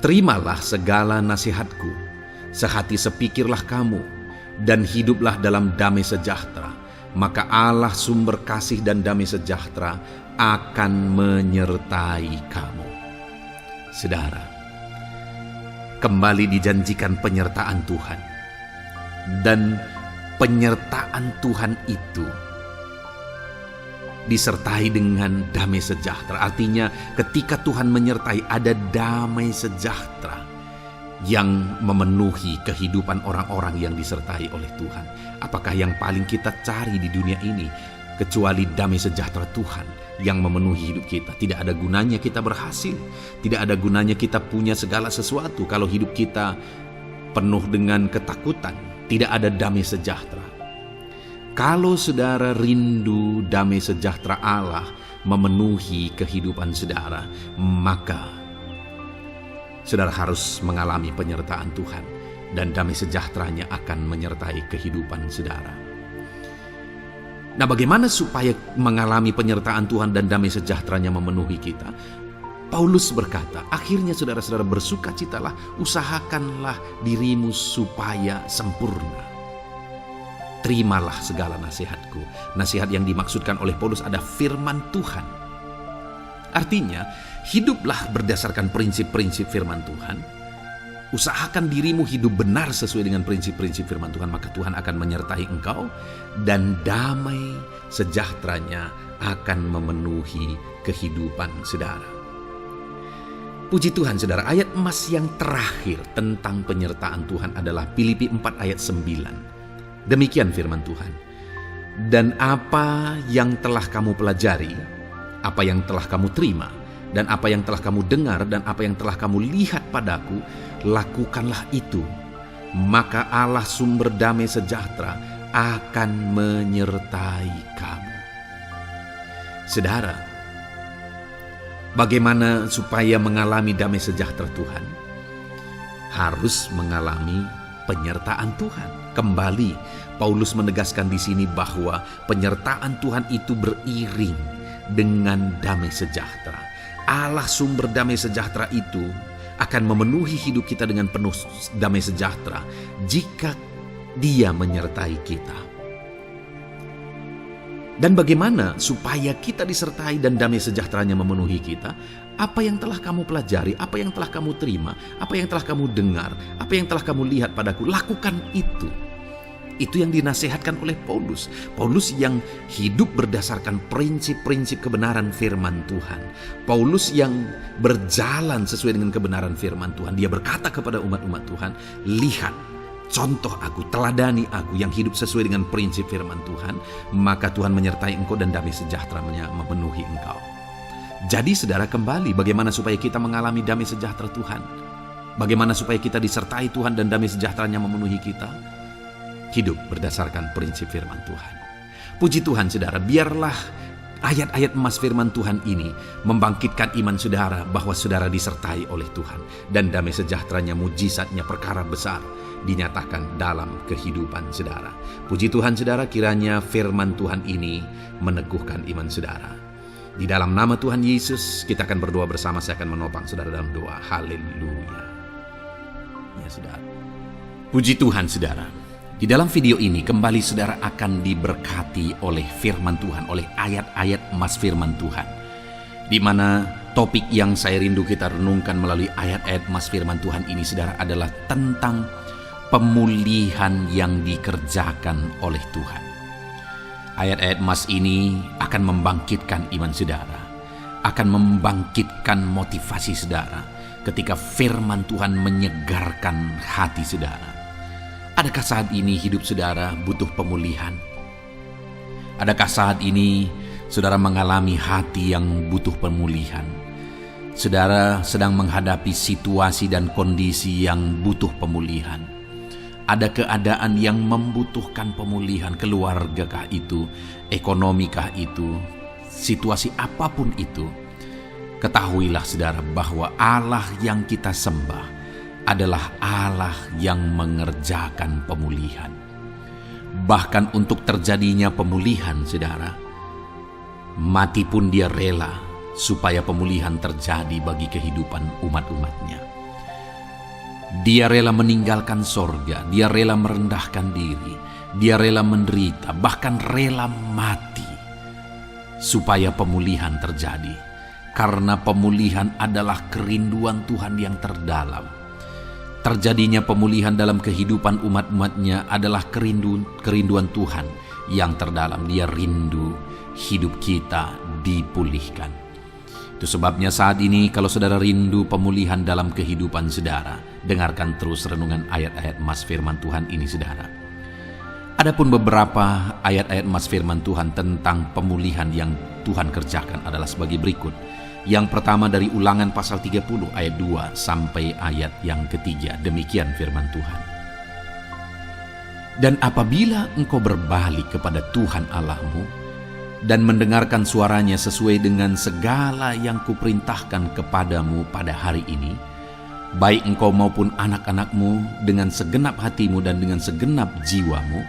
Terimalah segala nasihatku, sehati sepikirlah kamu, dan hiduplah dalam damai sejahtera. Maka Allah sumber kasih dan damai sejahtera akan menyertai kamu. Saudara, kembali dijanjikan penyertaan Tuhan. Dan penyertaan Tuhan itu disertai dengan damai sejahtera. Artinya ketika Tuhan menyertai, ada damai sejahtera yang memenuhi kehidupan orang-orang yang disertai oleh Tuhan. Apakah yang paling kita cari di dunia ini kecuali damai sejahtera Tuhan yang memenuhi hidup kita? Tidak ada gunanya kita berhasil, tidak ada gunanya kita punya segala sesuatu kalau hidup kita penuh dengan ketakutan, tidak ada damai sejahtera. Kalau saudara rindu damai sejahtera Allah memenuhi kehidupan saudara, maka saudara harus mengalami penyertaan Tuhan, dan damai sejahteranya akan menyertai kehidupan saudara. Nah, bagaimana supaya mengalami penyertaan Tuhan dan damai sejahteranya memenuhi kita? Paulus berkata, akhirnya saudara-saudara bersukacitalah, usahakanlah dirimu supaya sempurna. Terimalah segala nasihatku. Nasihat yang dimaksudkan oleh Paulus ada firman Tuhan. Artinya, hiduplah berdasarkan prinsip-prinsip firman Tuhan. Usahakan dirimu hidup benar sesuai dengan prinsip-prinsip firman Tuhan, maka Tuhan akan menyertai engkau, dan damai sejahteranya akan memenuhi kehidupan saudara. Puji Tuhan, saudara, ayat emas yang terakhir tentang penyertaan Tuhan adalah Filipi 4 ayat 9. Demikian firman Tuhan. Dan apa yang telah kamu pelajari, apa yang telah kamu terima, dan apa yang telah kamu dengar, dan apa yang telah kamu lihat padaku, lakukanlah itu. Maka Allah sumber damai sejahtera akan menyertai kamu. Saudara, bagaimana supaya mengalami damai sejahtera Tuhan? Harus mengalami penyertaan Tuhan. Kembali, Paulus menegaskan di sini bahwa penyertaan Tuhan itu beriring dengan damai sejahtera. Allah sumber damai sejahtera itu akan memenuhi hidup kita dengan penuh damai sejahtera jika Dia menyertai kita. Dan bagaimana supaya kita disertai dan damai sejahteranya memenuhi kita? Apa yang telah kamu pelajari, apa yang telah kamu terima, apa yang telah kamu dengar, apa yang telah kamu lihat padaku, lakukan itu. Itu yang dinasihatkan oleh Paulus. Paulus yang hidup berdasarkan prinsip-prinsip kebenaran firman Tuhan. Paulus yang berjalan sesuai dengan kebenaran firman Tuhan. Dia berkata kepada umat-umat Tuhan, lihat, contoh aku, teladani aku yang hidup sesuai dengan prinsip firman Tuhan. Maka Tuhan menyertai engkau dan damai sejahteranya memenuhi engkau. Jadi saudara, kembali bagaimana supaya kita mengalami damai sejahtera Tuhan. Bagaimana supaya kita disertai Tuhan dan damai sejahteranya memenuhi kita. Hidup berdasarkan prinsip firman Tuhan. Puji Tuhan saudara, biarlah ayat-ayat emas firman Tuhan ini membangkitkan iman saudara bahwa saudara disertai oleh Tuhan. Dan damai sejahteranya, mujizatnya, perkara besar dinyatakan dalam kehidupan saudara. Puji Tuhan saudara, kiranya firman Tuhan ini meneguhkan iman saudara. Di dalam nama Tuhan Yesus kita akan berdoa bersama. Saya akan menopang saudara dalam doa. Haleluya. Ya saudara. Puji Tuhan saudara. Di dalam video ini kembali saudara akan diberkati oleh firman Tuhan, oleh ayat-ayat emas firman Tuhan. Di mana topik yang saya rindu kita renungkan melalui ayat-ayat emas firman Tuhan ini saudara adalah tentang pemulihan yang dikerjakan oleh Tuhan. Ayat-ayat emas ini akan membangkitkan iman saudara, akan membangkitkan motivasi saudara ketika firman Tuhan menyegarkan hati saudara. Adakah saat ini hidup saudara butuh pemulihan? Adakah saat ini saudara mengalami hati yang butuh pemulihan? Saudara sedang menghadapi situasi dan kondisi yang butuh pemulihan. Ada keadaan yang membutuhkan pemulihan, keluargakah itu, ekonomikah itu, situasi apapun itu. Ketahuilah saudara bahwa Allah yang kita sembah adalah Allah yang mengerjakan pemulihan. Bahkan untuk terjadinya pemulihan saudara, mati pun dia rela supaya pemulihan terjadi bagi kehidupan umat-umatnya. Dia rela meninggalkan sorga, dia rela merendahkan diri, dia rela menderita, bahkan rela mati supaya pemulihan terjadi. Karena pemulihan adalah kerinduan Tuhan yang terdalam. Terjadinya pemulihan dalam kehidupan umat-umatnya adalah kerinduan Tuhan yang terdalam. Dia rindu hidup kita dipulihkan. Itu sebabnya saat ini kalau saudara rindu pemulihan dalam kehidupan saudara, dengarkan terus renungan ayat-ayat emas firman Tuhan ini saudara. Adapun beberapa ayat-ayat emas firman Tuhan tentang pemulihan yang Tuhan kerjakan adalah sebagai berikut. Yang pertama dari Ulangan pasal 30 ayat 2 sampai ayat yang ketiga. Demikian firman Tuhan. Dan apabila engkau berbalik kepada Tuhan Allahmu dan mendengarkan suaranya sesuai dengan segala yang kuperintahkan kepadamu pada hari ini, baik engkau maupun anak-anakmu dengan segenap hatimu dan dengan segenap jiwamu,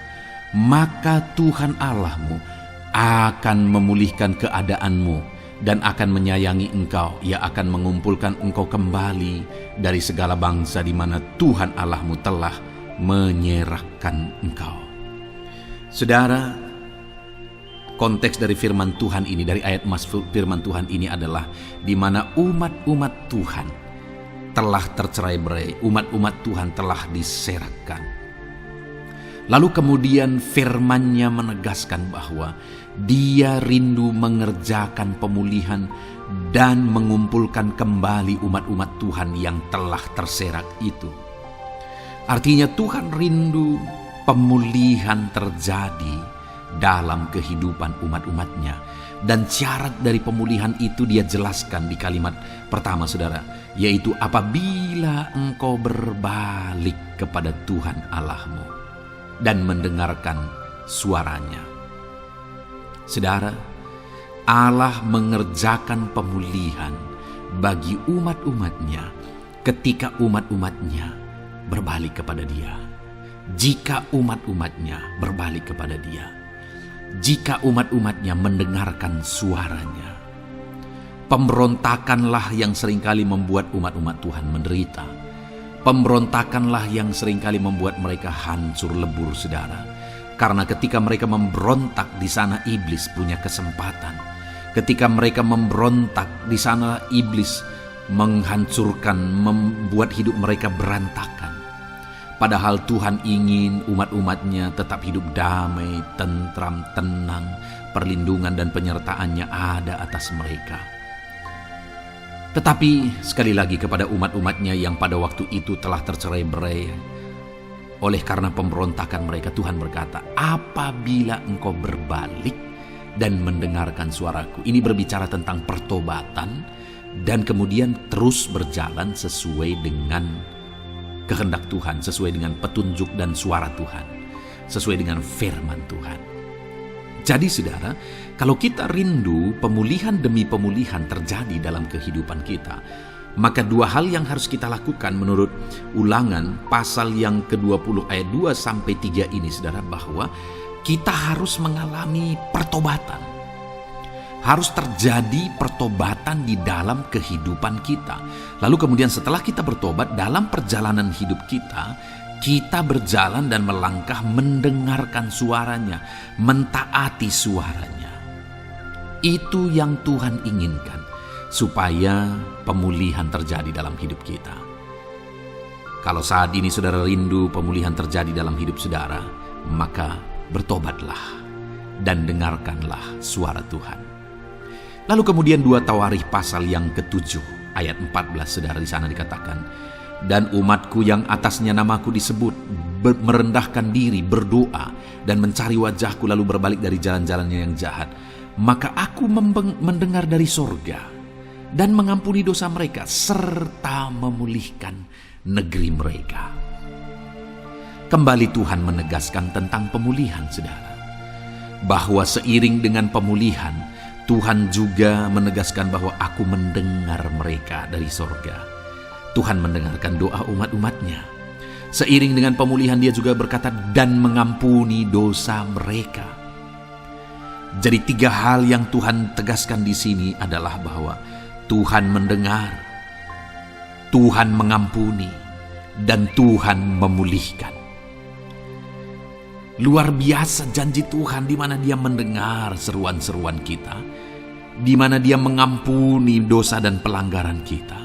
maka Tuhan Allahmu akan memulihkan keadaanmu dan akan menyayangi engkau. Ia akan mengumpulkan engkau kembali dari segala bangsa di mana Tuhan Allahmu telah menyerahkan engkau. Saudara, konteks dari firman Tuhan ini, dari ayat emas firman Tuhan ini adalah di mana umat-umat Tuhan telah tercerai-berai, umat-umat Tuhan telah diserakkan. Lalu kemudian firman-Nya menegaskan bahwa Dia rindu mengerjakan pemulihan dan mengumpulkan kembali umat-umat Tuhan yang telah terserak itu. Artinya Tuhan rindu pemulihan terjadi dalam kehidupan umat-umatnya. Dan syarat dari pemulihan itu Dia jelaskan di kalimat pertama saudara, yaitu apabila engkau berbalik kepada Tuhan Allahmu dan mendengarkan suaranya. Saudara, Allah mengerjakan pemulihan bagi umat-umatnya ketika umat-umatnya berbalik kepada Dia. Jika umat-umatnya berbalik kepada Dia, jika umat-umatnya mendengarkan suaranya. Pemberontakanlah yang seringkali membuat umat-umat Tuhan menderita. Pemberontakanlah yang seringkali membuat mereka hancur lebur saudara. Karena ketika mereka memberontak, di sana iblis punya kesempatan. Ketika mereka memberontak, di sana iblis menghancurkan, membuat hidup mereka berantakan. Padahal Tuhan ingin umat-umatnya tetap hidup damai, tentram, tenang, perlindungan dan penyertaannya ada atas mereka. Tetapi sekali lagi kepada umat-umatnya yang pada waktu itu telah tercerai-berai oleh karena pemberontakan mereka, Tuhan berkata, apabila engkau berbalik dan mendengarkan suaraku. Ini berbicara tentang pertobatan dan kemudian terus berjalan sesuai dengan kehendak Tuhan, sesuai dengan petunjuk dan suara Tuhan, sesuai dengan firman Tuhan. Jadi saudara, kalau kita rindu pemulihan demi pemulihan terjadi dalam kehidupan kita, maka dua hal yang harus kita lakukan menurut Ulangan pasal yang ke-20 ayat 2-3 ini saudara, bahwa kita harus mengalami pertobatan. Harus terjadi pertobatan di dalam kehidupan kita. Lalu kemudian setelah kita bertobat, dalam perjalanan hidup kita berjalan dan melangkah mendengarkan suaranya, mentaati suaranya. Itu yang Tuhan inginkan, supaya pemulihan terjadi dalam hidup kita. Kalau saat ini saudara rindu pemulihan terjadi dalam hidup saudara, maka bertobatlah dan dengarkanlah suara Tuhan. Lalu kemudian 2 Tawarikh pasal yang ke-7 ayat 14 saudara, di sana dikatakan, dan umatku yang atasnya namaku disebut merendahkan diri, berdoa dan mencari wajahku lalu berbalik dari jalan-jalannya yang jahat, maka aku mendengar dari sorga dan mengampuni dosa mereka serta memulihkan negeri mereka. Kembali Tuhan menegaskan tentang pemulihan saudara, bahwa seiring dengan pemulihan Tuhan juga menegaskan bahwa aku mendengar mereka dari sorga. Tuhan mendengarkan doa umat-umatnya. Seiring dengan pemulihan dia juga berkata dan mengampuni dosa mereka. Jadi 3 hal yang Tuhan tegaskan di sini adalah bahwa Tuhan mendengar, Tuhan mengampuni, dan Tuhan memulihkan. Luar biasa janji Tuhan, di mana Dia mendengar seruan-seruan kita, di mana Dia mengampuni dosa dan pelanggaran kita,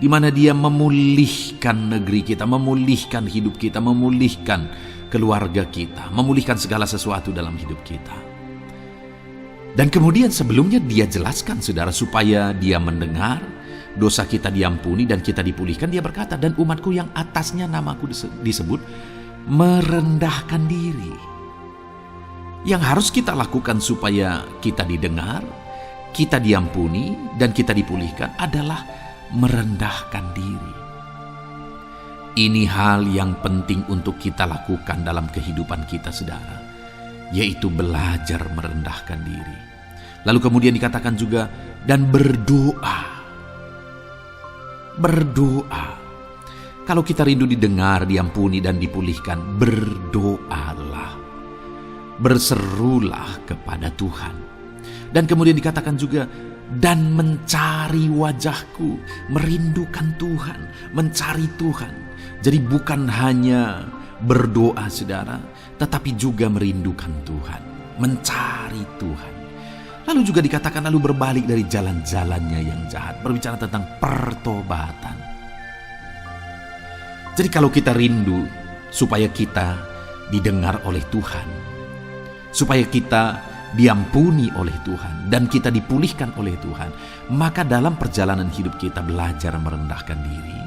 di mana Dia memulihkan negeri kita, memulihkan hidup kita, memulihkan keluarga kita, memulihkan segala sesuatu dalam hidup kita. Dan kemudian sebelumnya Dia jelaskan saudara, supaya Dia mendengar, dosa kita diampuni dan kita dipulihkan. Dia berkata, dan umatku yang atasnya namaku disebut merendahkan diri. Yang harus kita lakukan supaya kita didengar, kita diampuni, dan kita dipulihkan adalah merendahkan diri. Ini hal yang penting untuk kita lakukan dalam kehidupan kita saudara, yaitu belajar merendahkan diri. Lalu kemudian dikatakan juga, dan berdoa. Berdoa. Kalau kita rindu didengar, diampuni, dan dipulihkan, berdoalah. Berserulah kepada Tuhan. Dan kemudian dikatakan juga, dan mencari wajahku, merindukan Tuhan, mencari Tuhan. Jadi bukan hanya berdoa saudara, tetapi juga merindukan Tuhan, mencari Tuhan. Lalu juga dikatakan lalu berbalik dari jalan-jalannya yang jahat, berbicara tentang pertobatan. Jadi kalau kita rindu supaya kita didengar oleh Tuhan, supaya kita diampuni oleh Tuhan, dan kita dipulihkan oleh Tuhan, maka dalam perjalanan hidup kita belajar merendahkan diri,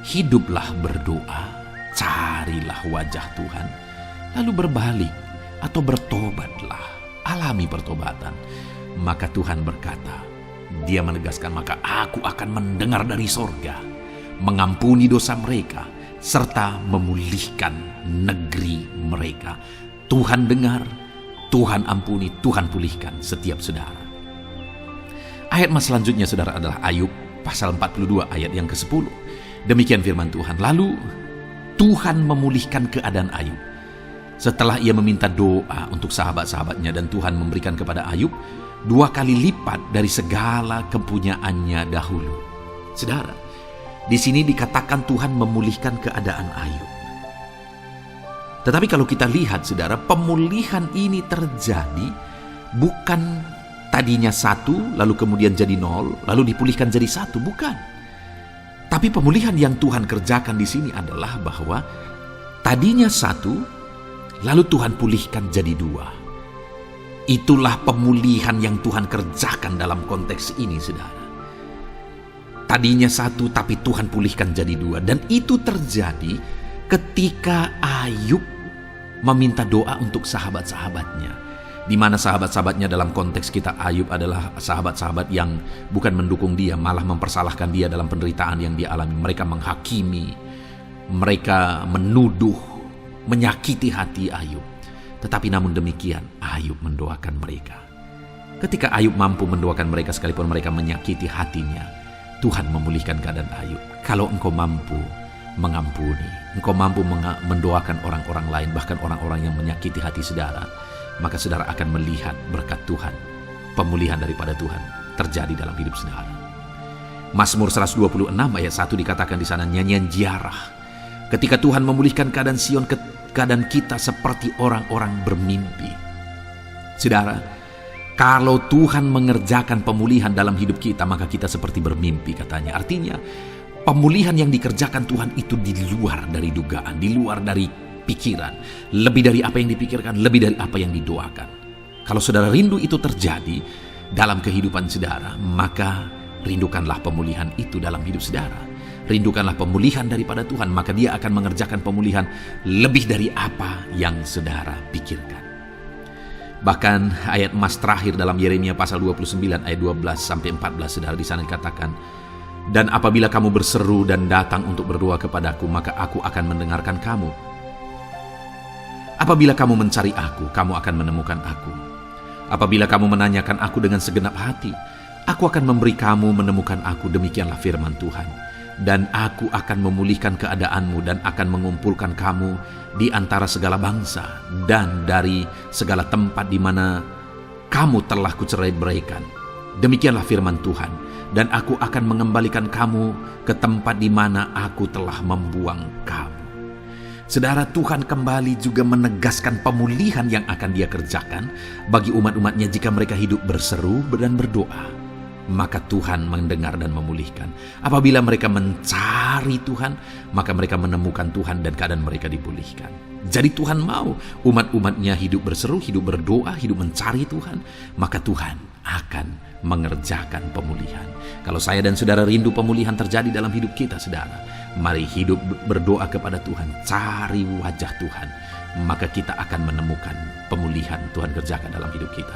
hiduplah berdoa, carilah wajah Tuhan, lalu berbalik atau bertobatlah, alami pertobatan. Maka Tuhan berkata, Dia menegaskan, maka aku akan mendengar dari sorga, mengampuni dosa mereka, serta memulihkan negeri mereka. Tuhan dengar, Tuhan ampuni, Tuhan pulihkan setiap saudara. Ayat selanjutnya saudara adalah Ayub pasal 42 ayat yang ke-10. Demikian firman Tuhan. Lalu Tuhan memulihkan keadaan Ayub. Setelah ia meminta doa untuk sahabat-sahabatnya, dan Tuhan memberikan kepada Ayub 2 kali lipat dari segala kepunyaannya dahulu. Saudara, di sini dikatakan Tuhan memulihkan keadaan Ayub. Tetapi kalau kita lihat saudara, pemulihan ini terjadi bukan tadinya 1, lalu kemudian jadi 0, lalu dipulihkan jadi 1, bukan. Tapi pemulihan yang Tuhan kerjakan di sini adalah bahwa Tadinya satu, lalu Tuhan pulihkan jadi dua. Itulah pemulihan yang Tuhan kerjakan dalam konteks ini, saudara. Tadinya satu, tapi Tuhan pulihkan jadi dua. Dan itu terjadi ketika Ayub meminta doa untuk sahabat-sahabatnya. Di mana sahabat-sahabatnya dalam konteks kita Ayub adalah sahabat-sahabat yang bukan mendukung dia, malah mempersalahkan dia dalam penderitaan yang dia alami. Mereka menghakimi, mereka menuduh, menyakiti hati Ayub. Tetapi namun demikian, Ayub mendoakan mereka. Ketika Ayub mampu mendoakan mereka sekalipun mereka menyakiti hatinya, Tuhan memulihkan keadaan Ayub. Kalau engkau mampu mengampuni, engkau mampu mendoakan orang-orang lain, bahkan orang-orang yang menyakiti hati saudara, maka saudara akan melihat berkat Tuhan, pemulihan daripada Tuhan terjadi dalam hidup saudara. Mazmur 126 ayat 1 dikatakan di sana, nyanyian ziarah. Ketika Tuhan memulihkan keadaan Sion, keadaan kita seperti orang-orang bermimpi. Saudara, kalau Tuhan mengerjakan pemulihan dalam hidup kita, maka kita seperti bermimpi katanya. Artinya, pemulihan yang dikerjakan Tuhan itu di luar dari dugaan, di luar dari pikiran, lebih dari apa yang dipikirkan, lebih dari apa yang didoakan. Kalau saudara rindu itu terjadi dalam kehidupan saudara, maka rindukanlah pemulihan itu dalam hidup saudara. Rindukanlah pemulihan daripada Tuhan, maka Dia akan mengerjakan pemulihan lebih dari apa yang saudara pikirkan. Bahkan ayat emas terakhir dalam Yeremia pasal 29 ayat 12 sampai 14, saudara, di sana dikatakan, dan apabila kamu berseru dan datang untuk berdoa kepadaku, maka aku akan mendengarkan kamu. Apabila kamu mencari aku, kamu akan menemukan aku. Apabila kamu menanyakan aku dengan segenap hati, aku akan memberi kamu menemukan aku, demikianlah firman Tuhan. Dan aku akan memulihkan keadaanmu dan akan mengumpulkan kamu di antara segala bangsa dan dari segala tempat di mana kamu telah kucerai-beraikan. Demikianlah firman Tuhan. Dan aku akan mengembalikan kamu ke tempat di mana aku telah membuang kamu. Saudara, Tuhan kembali juga menegaskan pemulihan yang akan Dia kerjakan bagi umat-umatnya jika mereka hidup berseru dan berdoa. Maka Tuhan mendengar dan memulihkan. Apabila mereka mencari Tuhan, maka mereka menemukan Tuhan dan keadaan mereka dipulihkan. Jadi Tuhan mau umat-umatnya hidup berseru, hidup berdoa, hidup mencari Tuhan, maka Tuhan akan mengerjakan pemulihan. Kalau saya dan saudara rindu pemulihan terjadi dalam hidup kita, saudara, mari hidup berdoa kepada Tuhan, cari wajah Tuhan, maka kita akan menemukan pemulihan Tuhan kerjakan dalam hidup kita.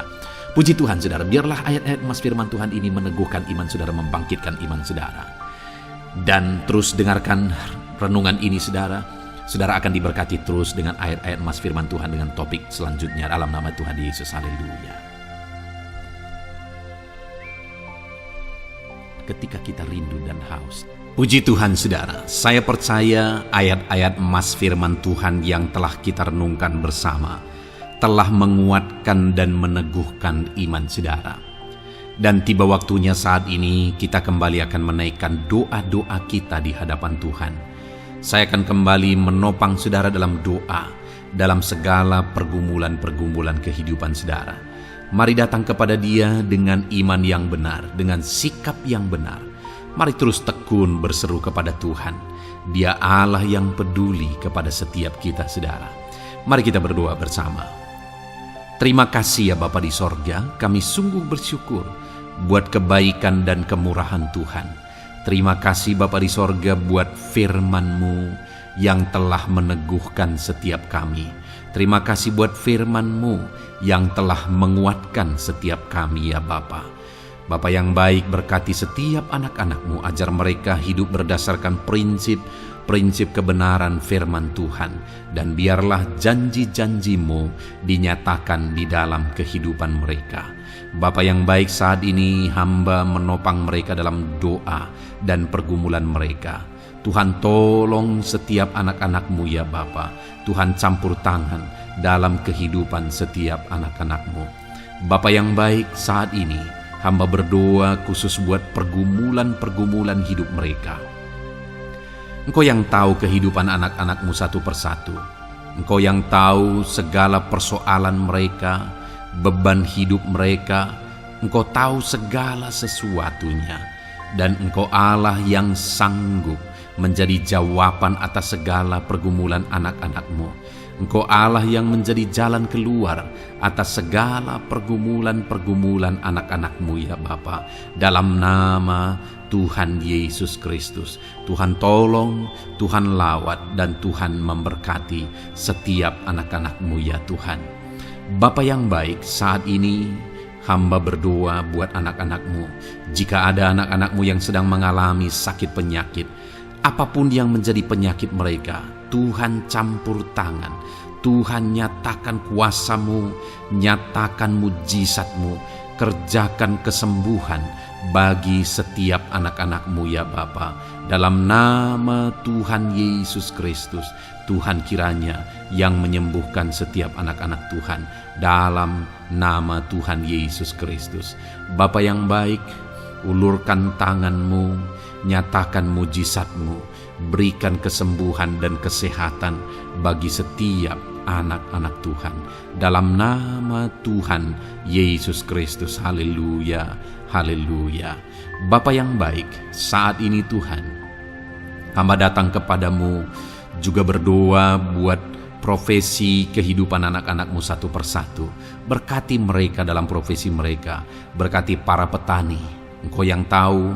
Puji Tuhan, saudara, biarlah ayat-ayat emas firman Tuhan ini meneguhkan iman saudara, membangkitkan iman saudara. Dan terus dengarkan renungan ini, saudara. Saudara akan diberkati terus dengan ayat-ayat emas firman Tuhan dengan topik selanjutnya dalam nama Tuhan Yesus. Haleluya. Ketika kita rindu dan haus. Puji Tuhan, saudara, saya percaya ayat-ayat emas firman Tuhan yang telah kita renungkan bersama telah menguatkan dan meneguhkan iman saudara. Dan tiba waktunya saat ini kita kembali akan menaikkan doa-doa kita di hadapan Tuhan. Saya akan kembali menopang saudara dalam doa, dalam segala pergumulan-pergumulan kehidupan saudara. Mari datang kepada Dia dengan iman yang benar, dengan sikap yang benar. Mari terus tekun berseru kepada Tuhan. Dia Allah yang peduli kepada setiap kita, saudara. Mari kita berdoa bersama. Terima kasih ya Bapa di sorga, kami sungguh bersyukur buat kebaikan dan kemurahan Tuhan. Terima kasih Bapa di sorga buat firman-Mu yang telah meneguhkan setiap kami. Terima kasih buat firman-Mu yang telah menguatkan setiap kami ya Bapa. Bapa yang baik, berkati setiap anak-anak-Mu, ajar mereka hidup berdasarkan prinsip kebenaran firman Tuhan, dan biarlah janji-janji-Mu dinyatakan di dalam kehidupan mereka. Bapa yang baik, saat ini hamba menopang mereka dalam doa dan pergumulan mereka. Tuhan, tolong setiap anak-anak-Mu ya Bapa. Tuhan, campur tangan dalam kehidupan setiap anak-anak-Mu. Bapa yang baik, saat ini hamba berdoa khusus buat pergumulan-pergumulan hidup mereka. Engkau yang tahu kehidupan anak-anak-Mu satu persatu. Engkau yang tahu segala persoalan mereka, beban hidup mereka. Engkau tahu segala sesuatunya. Dan Engkau Allah yang sanggup menjadi jawaban atas segala pergumulan anak-anak-Mu. Engkau Allah yang menjadi jalan keluar atas segala pergumulan-pergumulan anak-anak-Mu ya Bapa. Dalam nama Tuhan Yesus Kristus, Tuhan tolong, Tuhan lawat, dan Tuhan memberkati setiap anak-anak-Mu ya Tuhan. Bapa yang baik, saat ini hamba berdoa buat anak-anak-Mu. Jika ada anak-anak-Mu yang sedang mengalami sakit penyakit, apapun yang menjadi penyakit mereka, Tuhan campur tangan. Tuhan nyatakan kuasa-Mu, nyatakan mujizat-Mu, kerjakan kesembuhan bagi setiap anak-anak-Mu ya Bapa. Dalam nama Tuhan Yesus Kristus, Tuhan kiranya yang menyembuhkan setiap anak-anak Tuhan. Dalam nama Tuhan Yesus Kristus. Bapa yang baik, ulurkan tangan-Mu, nyatakan mujizat-Mu, berikan kesembuhan dan kesehatan bagi setiap anak-anak Tuhan. Dalam nama Tuhan Yesus Kristus. Haleluya, haleluya. Bapa yang baik, saat ini Tuhan, hamba datang kepadamu juga berdoa buat profesi kehidupan anak-anak-Mu satu persatu. Berkati mereka dalam profesi mereka. Berkati para petani. Engkau yang tahu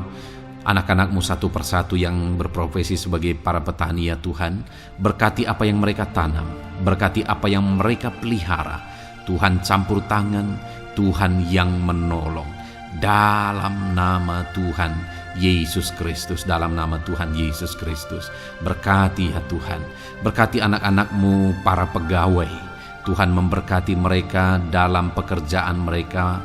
anak-anak-Mu satu persatu yang berprofesi sebagai para petani ya Tuhan. Berkati apa yang mereka tanam, berkati apa yang mereka pelihara. Tuhan campur tangan, Tuhan yang menolong. Dalam nama Tuhan Yesus Kristus, dalam nama Tuhan Yesus Kristus. Berkati ya Tuhan, berkati anak-anak-Mu para pegawai. Tuhan memberkati mereka dalam pekerjaan mereka,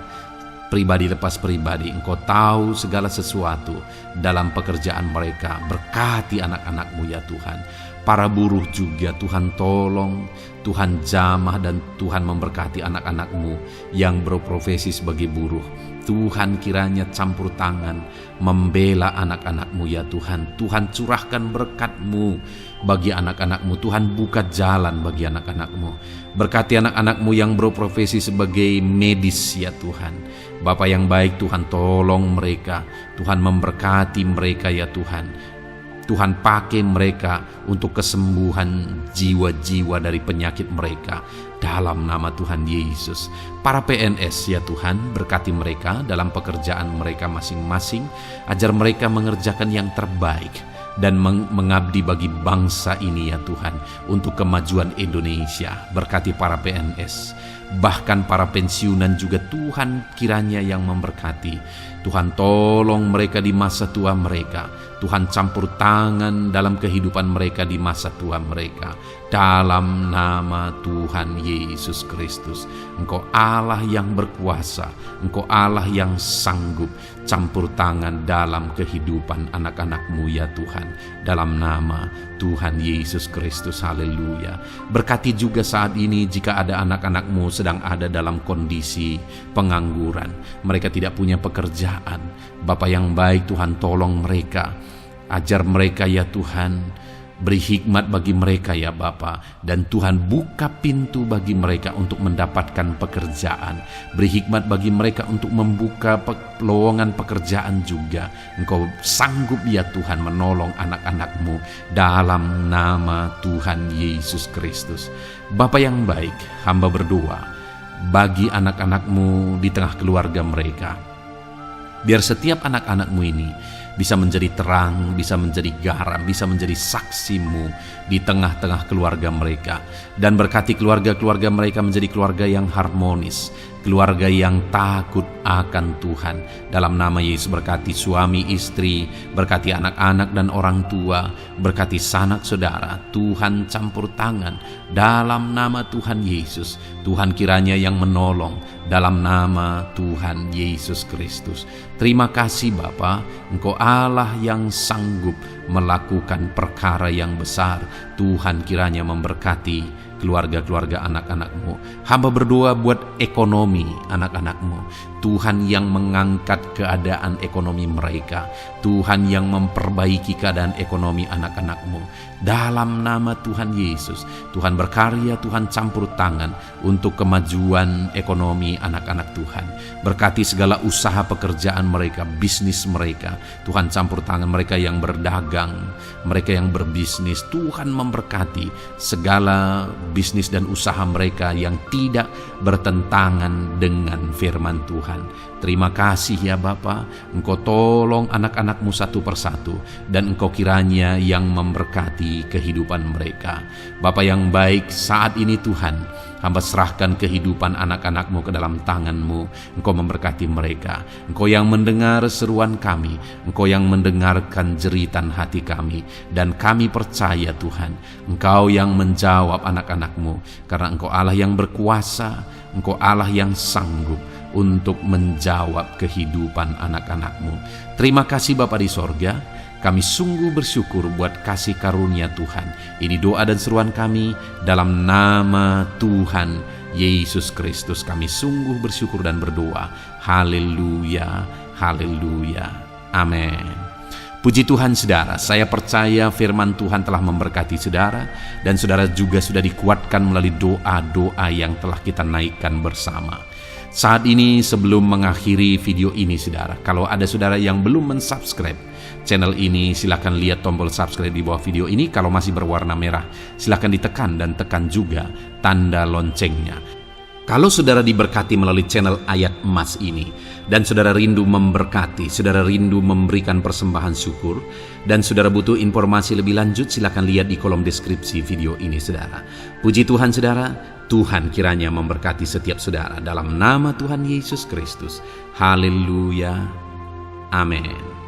pribadi lepas pribadi. Engkau tahu segala sesuatu dalam pekerjaan mereka. Berkati anak-anak-Mu ya Tuhan. Para buruh juga Tuhan tolong, Tuhan jamah, dan Tuhan memberkati anak-anak-Mu yang berprofesi sebagai buruh. Tuhan kiranya campur tangan membela anak-anak-Mu ya Tuhan. Tuhan curahkan berkat-Mu bagi anak-anak-Mu. Tuhan buka jalan bagi anak-anak-Mu. Berkati anak-anak-Mu yang berprofesi sebagai medis ya Tuhan. Bapa yang baik, Tuhan tolong mereka. Tuhan memberkati mereka ya Tuhan. Tuhan pakai mereka untuk kesembuhan jiwa-jiwa dari penyakit mereka. Dalam nama Tuhan Yesus. Para PNS ya Tuhan, berkati mereka dalam pekerjaan mereka masing-masing. Ajar mereka mengerjakan yang terbaik dan mengabdi bagi bangsa ini ya Tuhan, untuk kemajuan Indonesia. Berkati para PNS, bahkan para pensiunan juga Tuhan kiranya yang memberkati. Tuhan tolong mereka di masa tua mereka. Tuhan campur tangan dalam kehidupan mereka di masa tua mereka. Dalam nama Tuhan Yesus Kristus. Engkau Allah yang berkuasa, Engkau Allah yang sanggup. Campur tangan dalam kehidupan anak-anak-Mu ya Tuhan. Dalam nama Tuhan Yesus Kristus. Haleluya. Berkati juga saat ini jika ada anak-anak-Mu sedang ada dalam kondisi pengangguran. Mereka tidak punya pekerjaan. Bapa yang baik, Tuhan tolong mereka. Ajar mereka ya Tuhan. Beri hikmat bagi mereka ya Bapa. Dan Tuhan buka pintu bagi mereka untuk mendapatkan pekerjaan. Beri hikmat bagi mereka untuk membuka lowongan pekerjaan juga. Engkau sanggup ya Tuhan menolong anak-anak-Mu. Dalam nama Tuhan Yesus Kristus. Bapa yang baik, hamba berdoa bagi anak-anak-Mu di tengah keluarga mereka. Biar setiap anak-anak-Mu ini bisa menjadi terang, bisa menjadi garam, bisa menjadi saksi-Mu di tengah-tengah keluarga mereka. Dan berkati keluarga-keluarga mereka menjadi keluarga yang harmonis, keluarga yang takut akan Tuhan. Dalam nama Yesus, berkati suami, istri, berkati anak-anak dan orang tua, berkati sanak saudara. Tuhan campur tangan dalam nama Tuhan Yesus. Tuhan kiranya yang menolong dalam nama Tuhan Yesus Kristus. Terima kasih Bapa, Engkau Allah yang sanggup melakukan perkara yang besar. Tuhan kiranya memberkati keluarga-keluarga anak-anak-Mu. Hamba berdoa buat ekonomi anak-anak-Mu. Tuhan yang mengangkat keadaan ekonomi mereka, Tuhan yang memperbaiki keadaan ekonomi anak-anak-Mu. Dalam nama Tuhan Yesus, Tuhan berkarya, Tuhan campur tangan untuk kemajuan ekonomi anak-anak Tuhan. Berkati segala usaha pekerjaan mereka, bisnis mereka. Tuhan campur tangan mereka yang berdagang, mereka yang berbisnis. Tuhan memberkati segala bisnis dan usaha mereka yang tidak bertentangan dengan firman Tuhan. Terima kasih ya Bapa, Engkau tolong anak-anak-Mu satu persatu, dan Engkau kiranya yang memberkati kehidupan mereka. Bapa yang baik, saat ini Tuhan, hamba serahkan kehidupan anak-anak-Mu ke dalam tangan-Mu. Engkau memberkati mereka. Engkau yang mendengar seruan kami, Engkau yang mendengarkan jeritan hati kami, dan kami percaya Tuhan, Engkau yang menjawab anak-anak-Mu, karena Engkau Allah yang berkuasa, Engkau Allah yang sanggup untuk menjawab kehidupan anak-anak-Mu. Terima kasih Bapa di sorga, kami sungguh bersyukur buat kasih karunia Tuhan. Ini doa dan seruan kami dalam nama Tuhan Yesus Kristus. Kami sungguh bersyukur dan berdoa. Haleluya, haleluya, amin. Puji Tuhan saudara, saya percaya firman Tuhan telah memberkati saudara, dan saudara juga sudah dikuatkan melalui doa-doa yang telah kita naikkan bersama. Saat ini sebelum mengakhiri video ini saudara, kalau ada saudara yang belum mensubscribe channel ini, silakan lihat tombol subscribe di bawah video ini. Kalau masih berwarna merah, silakan ditekan dan tekan juga tanda loncengnya. Kalau saudara diberkati melalui channel Ayat Emas ini, dan saudara rindu memberkati, saudara rindu memberikan persembahan syukur, dan saudara butuh informasi lebih lanjut, silakan lihat di kolom deskripsi video ini saudara. Puji Tuhan saudara, Tuhan kiranya memberkati setiap saudara dalam nama Tuhan Yesus Kristus. Haleluya, amin.